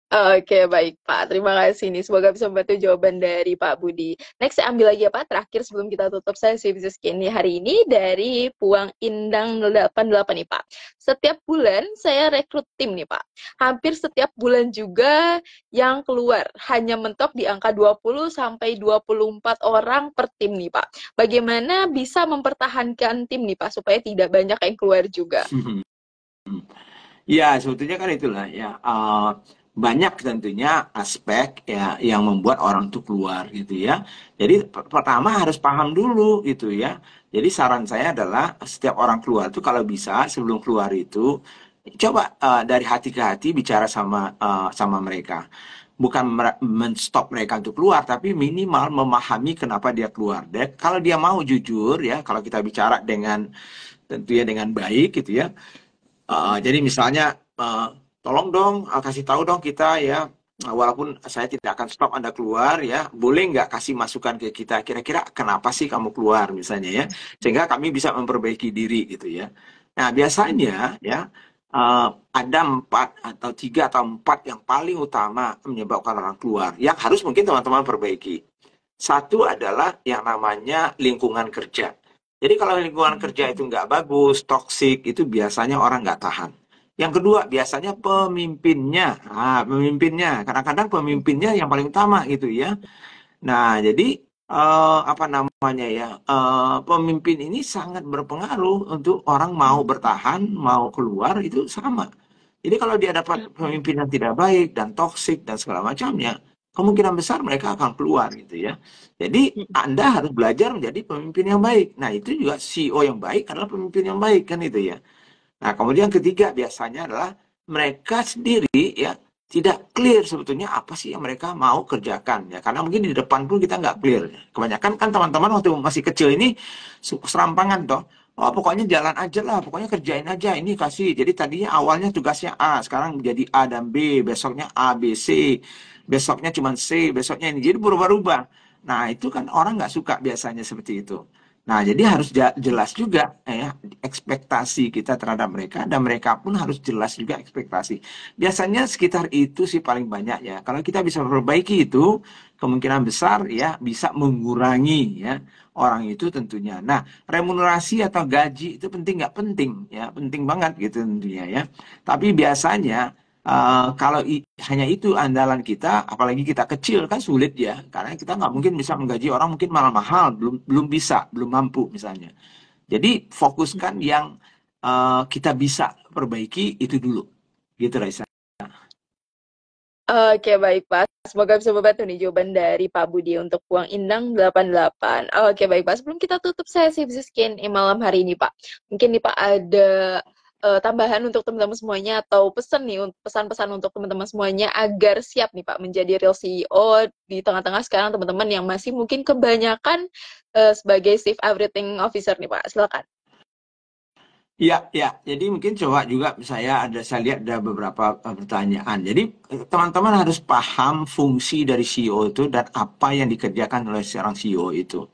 Oke, baik Pak. Terima kasih nih. Semoga bisa membantu jawaban dari Pak Budi. Next, saya ambil lagi ya Pak. Terakhir sebelum kita tutup sesi bisnis kini hari ini dari Puang Indang 88 nih Pak. Setiap bulan saya rekrut tim nih Pak. Hampir setiap bulan juga yang keluar. Hanya mentok di angka 20 sampai 24 orang per tim nih Pak. Bagaimana bisa mempertahankan tim nih Pak supaya tidak banyak yang keluar juga? Ya, sebetulnya kan itulah ya. Banyak tentunya aspek ya yang membuat orang tuh keluar gitu ya. Jadi pertama harus paham dulu gitu ya. Jadi saran saya adalah setiap orang keluar tuh kalau bisa sebelum keluar itu coba dari hati ke hati bicara sama mereka. Bukan menstop mereka untuk keluar, tapi minimal memahami kenapa dia keluar. Dan kalau dia mau jujur ya, kalau kita bicara dengan tentunya dengan baik gitu ya. Jadi misalnya, tolong dong, kasih tahu dong kita ya, walaupun saya tidak akan stop Anda keluar ya, boleh nggak kasih masukan ke kita, kira-kira kenapa sih kamu keluar misalnya ya, sehingga kami bisa memperbaiki diri gitu ya. Nah biasanya ya, ada 3 atau 4 yang paling utama menyebabkan orang keluar, yang harus mungkin teman-teman perbaiki. Satu adalah yang namanya lingkungan kerja. Jadi kalau lingkungan kerja itu nggak bagus, toksik, itu biasanya orang nggak tahan. Yang kedua, biasanya pemimpinnya. Pemimpinnya. Kadang-kadang pemimpinnya yang paling utama gitu ya. Nah, jadi apa namanya ya, pemimpin ini sangat berpengaruh untuk orang mau bertahan, mau keluar itu sama. Jadi kalau dia dapat pemimpin yang tidak baik dan toksik dan segala macamnya, kemungkinan besar mereka akan keluar gitu ya. Jadi Anda harus belajar menjadi pemimpin yang baik. Nah, itu juga CEO yang baik adalah pemimpin yang baik kan itu ya. Nah, kemudian ketiga biasanya adalah mereka sendiri ya tidak clear sebetulnya apa sih yang mereka mau kerjakan ya. Karena mungkin di depan pun kita nggak clear. Kebanyakan kan teman-teman waktu masih kecil ini serampangan toh. Oh, pokoknya jalan aja lah, pokoknya kerjain aja. Ini kasih. Jadi tadinya awalnya tugasnya A, sekarang menjadi A dan B, besoknya A, B, C, besoknya cuma C, besoknya ini. Jadi berubah-ubah. Nah, itu kan orang nggak suka biasanya seperti itu. Nah, jadi harus jelas juga ya ekspektasi kita terhadap mereka dan mereka pun harus jelas juga ekspektasi. Biasanya sekitar itu sih paling banyak ya. Kalau kita bisa perbaiki itu, kemungkinan besar ya bisa mengurangi ya orang itu tentunya. Nah, remunerasi atau gaji itu penting nggak penting ya, penting banget gitu tentunya ya. Tapi biasanya kalau hanya itu andalan kita, apalagi kita kecil kan sulit ya, karena kita nggak mungkin bisa menggaji orang mungkin malah mahal, belum belum bisa, belum mampu misalnya. Jadi fokuskan yang kita bisa perbaiki itu dulu, gitu Raisa. Oke, baik Pak. Semoga bisa membantu nih jawaban dari Pak Budi untuk Puang Indang 88. Oke, baik Pak. Sebelum kita tutup sesi bisnis Q&A malam hari ini, Pak. Mungkin nih Pak ada tambahan untuk teman-teman semuanya atau pesan nih, pesan-pesan untuk teman-teman semuanya agar siap nih Pak menjadi real CEO di tengah-tengah sekarang teman-teman yang masih mungkin kebanyakan sebagai Chief Everything Officer nih Pak. Silakan. Ya, ya. Jadi mungkin coba juga saya lihat ada beberapa pertanyaan. Jadi teman-teman harus paham fungsi dari CEO itu dan apa yang dikerjakan oleh seorang CEO itu.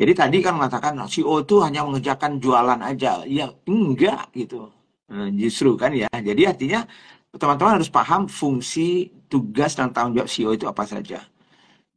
Jadi tadi kan mengatakan CEO itu hanya mengerjakan jualan aja. Ya, enggak gitu. Justru kan ya. Jadi artinya teman-teman harus paham fungsi, tugas dan tanggung jawab CEO itu apa saja.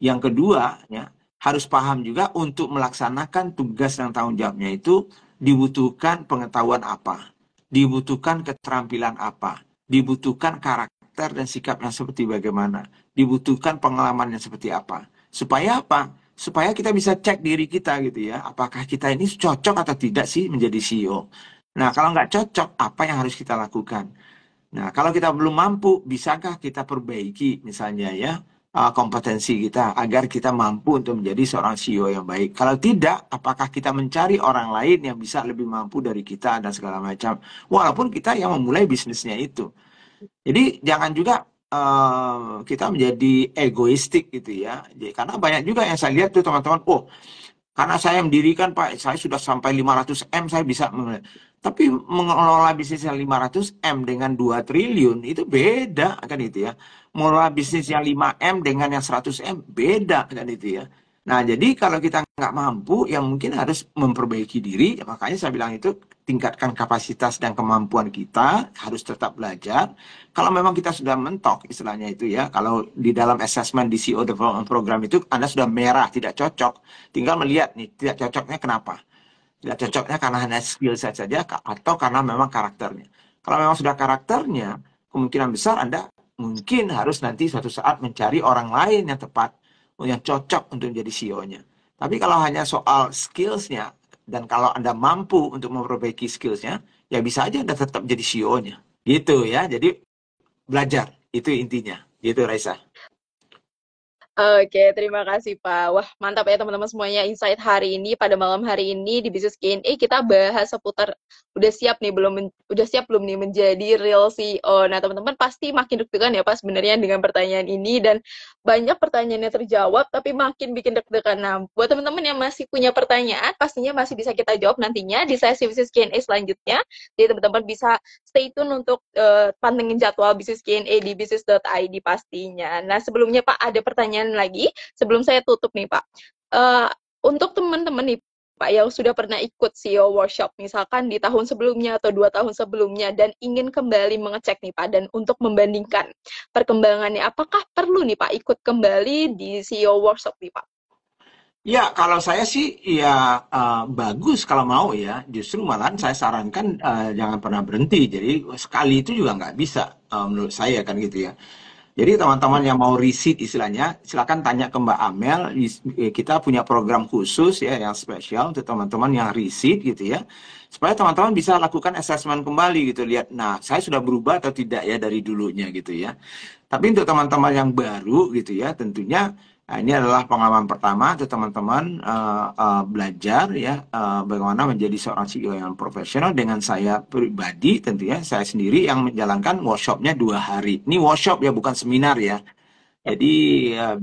Yang kedua, ya, harus paham juga untuk melaksanakan tugas dan tanggung jawabnya itu dibutuhkan pengetahuan apa, dibutuhkan keterampilan apa, dibutuhkan karakter dan sikap yang seperti bagaimana, dibutuhkan pengalaman yang seperti apa. Supaya apa? Supaya kita bisa cek diri kita gitu ya, apakah kita ini cocok atau tidak sih menjadi CEO. Nah, kalau nggak cocok, apa yang harus kita lakukan? Nah, kalau kita belum mampu, bisakah kita perbaiki misalnya ya kompetensi kita agar kita mampu untuk menjadi seorang CEO yang baik. Kalau tidak, apakah kita mencari orang lain yang bisa lebih mampu dari kita dan segala macam. Walaupun kita yang memulai bisnisnya itu. Jadi jangan juga kita menjadi egoistik gitu ya. Jadi, karena banyak juga yang saya lihat tuh teman-teman, oh karena saya mendirikan Pak, saya sudah sampai 500 M, saya bisa. Tapi mengelola bisnis yang 500 M dengan 2 triliun, itu beda kan itu ya. Mengelola bisnis yang 5 M dengan yang 100 M, beda kan itu ya. Nah, jadi kalau kita nggak mampu, ya mungkin harus memperbaiki diri. Makanya saya bilang itu, tingkatkan kapasitas dan kemampuan kita, harus tetap belajar. Kalau memang kita sudah mentok, istilahnya itu ya, kalau di dalam assessment di CEO Development Program itu, Anda sudah merah, tidak cocok, tinggal melihat nih, tidak cocoknya kenapa. Tidak cocoknya karena hanya skill set saja atau karena memang karakternya. Kalau memang sudah karakternya, kemungkinan besar Anda mungkin harus nanti suatu saat mencari orang lain yang tepat, yang cocok untuk menjadi CEO-nya. Tapi kalau hanya soal skills-nya, dan kalau Anda mampu untuk memperbaiki skills-nya, ya bisa aja Anda tetap jadi CEO-nya. Gitu ya, jadi belajar, itu intinya. Gitu Raisa. Oke, terima kasih Pak. Wah, mantap ya teman-teman semuanya. Insight hari ini pada malam hari ini di Business Q&A kita bahas seputar udah siap nih udah siap belum nih menjadi real CEO. Nah, teman-teman pasti makin deg-degan ya Pak sebenarnya dengan pertanyaan ini dan banyak pertanyaannya terjawab tapi makin bikin deg-degan. Nah, buat teman-teman yang masih punya pertanyaan pastinya masih bisa kita jawab nantinya di sesi Business Q&A selanjutnya. Jadi teman-teman bisa stay tune untuk pantengin jadwal Business Q&A di business.id pastinya. Nah, sebelumnya Pak ada pertanyaan lagi sebelum saya tutup nih Pak. Uh, untuk teman-teman nih Pak yang sudah pernah ikut CEO workshop misalkan di tahun sebelumnya atau 2 tahun sebelumnya dan ingin kembali mengecek nih Pak dan untuk membandingkan perkembangannya, apakah perlu nih Pak ikut kembali di CEO workshop nih Pak? Ya, kalau saya sih ya bagus kalau mau ya. Justru malahan saya sarankan jangan pernah berhenti. Jadi sekali itu juga nggak bisa menurut saya kan gitu ya. Jadi teman-teman yang mau riset istilahnya, silakan tanya ke Mbak Amel. Kita punya program khusus ya yang spesial untuk teman-teman yang riset gitu ya. Supaya teman-teman bisa lakukan assessment kembali gitu. Lihat, nah saya sudah berubah atau tidak ya dari dulunya gitu ya. Tapi untuk teman-teman yang baru gitu ya, tentunya ini adalah pengalaman pertama untuk teman-teman belajar ya bagaimana menjadi seorang CEO yang profesional dengan saya pribadi tentunya saya sendiri yang menjalankan workshopnya 2 hari. Ini workshop ya bukan seminar ya. Jadi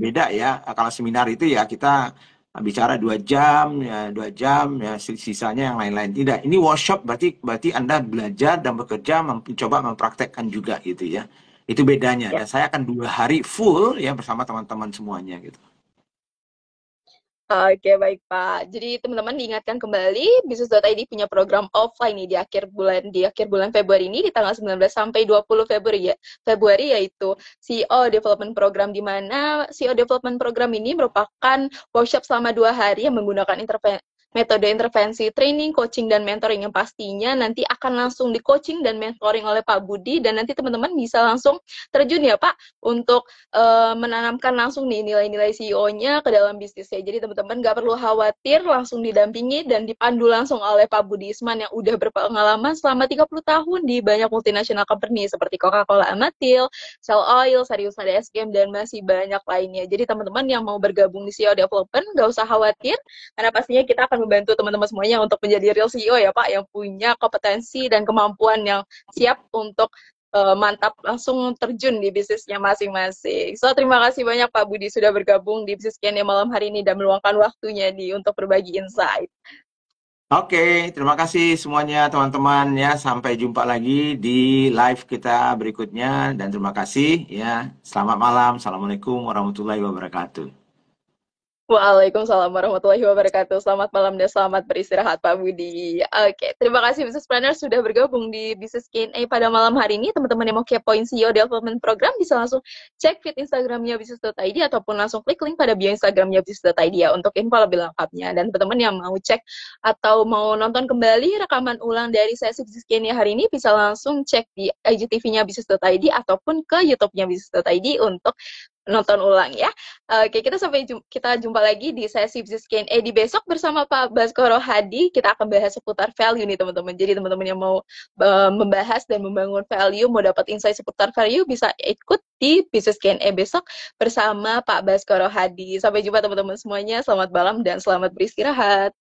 beda ya. Kalau seminar itu ya kita bicara 2 jam ya 2 jam ya sisanya yang lain-lain tidak. Ini workshop berarti Anda belajar dan bekerja mencoba mempraktekkan juga gitu ya. Itu bedanya. Dan saya akan 2 hari full ya bersama teman-teman semuanya gitu. Oke, baik Pak. Jadi teman-teman diingatkan kembali, Business.id punya program offline nih di akhir bulan Februari ini di tanggal 19 sampai 20 Februari ya. Februari yaitu CEO Development Program di mana CEO Development Program ini merupakan workshop selama 2 hari yang menggunakan metode intervensi training, coaching, dan mentoring yang pastinya nanti akan langsung di coaching dan mentoring oleh Pak Budi dan nanti teman-teman bisa langsung terjun ya Pak untuk menanamkan langsung nih nilai-nilai CEO-nya ke dalam bisnisnya. Jadi teman-teman nggak perlu khawatir, langsung didampingi dan dipandu langsung oleh Pak Budi Isman yang udah berpengalaman selama 30 tahun di banyak multinational company seperti Coca-Cola Amatil, Shell Oil, Sarius SGM, dan masih banyak lainnya. Jadi teman-teman yang mau bergabung di CEO Development, nggak usah khawatir, karena pastinya kita akan membantu teman-teman semuanya untuk menjadi real CEO ya Pak, yang punya kompetensi dan kemampuan yang siap untuk mantap langsung terjun di bisnisnya masing-masing. So, terima kasih banyak Pak Budi sudah bergabung di bisnis Q&A malam hari ini dan meluangkan waktunya untuk berbagi insight. Oke, terima kasih semuanya teman-teman ya. Sampai jumpa lagi di live kita berikutnya dan terima kasih ya. Selamat malam. Assalamualaikum warahmatullahi wabarakatuh. Waalaikumsalam warahmatullahi wabarakatuh. Selamat malam dan selamat beristirahat Pak Budi. Oke, terima kasih Business Planner sudah bergabung di Business Q&A pada malam hari ini. Teman-teman yang mau kepoin CEO Development Program bisa langsung cek feed Instagramnya Business.id ataupun langsung klik link pada bio Instagramnya Business.id ya untuk info lebih lengkapnya. Dan teman-teman yang mau cek atau mau nonton kembali rekaman ulang dari sesi Business Q&A hari ini bisa langsung cek di IGTV-nya Business.id ataupun ke YouTube-nya Business.id untuk nonton ulang ya. Oke, kita jumpa lagi di sesi Business Q&A di besok bersama Pak Baskoro Hadi. Kita akan bahas seputar value nih teman-teman. Jadi teman-teman yang mau membahas dan membangun value, mau dapat insight seputar value, bisa ikut di Business Q&A besok bersama Pak Baskoro Hadi. Sampai jumpa teman-teman semuanya. Selamat malam dan selamat beristirahat.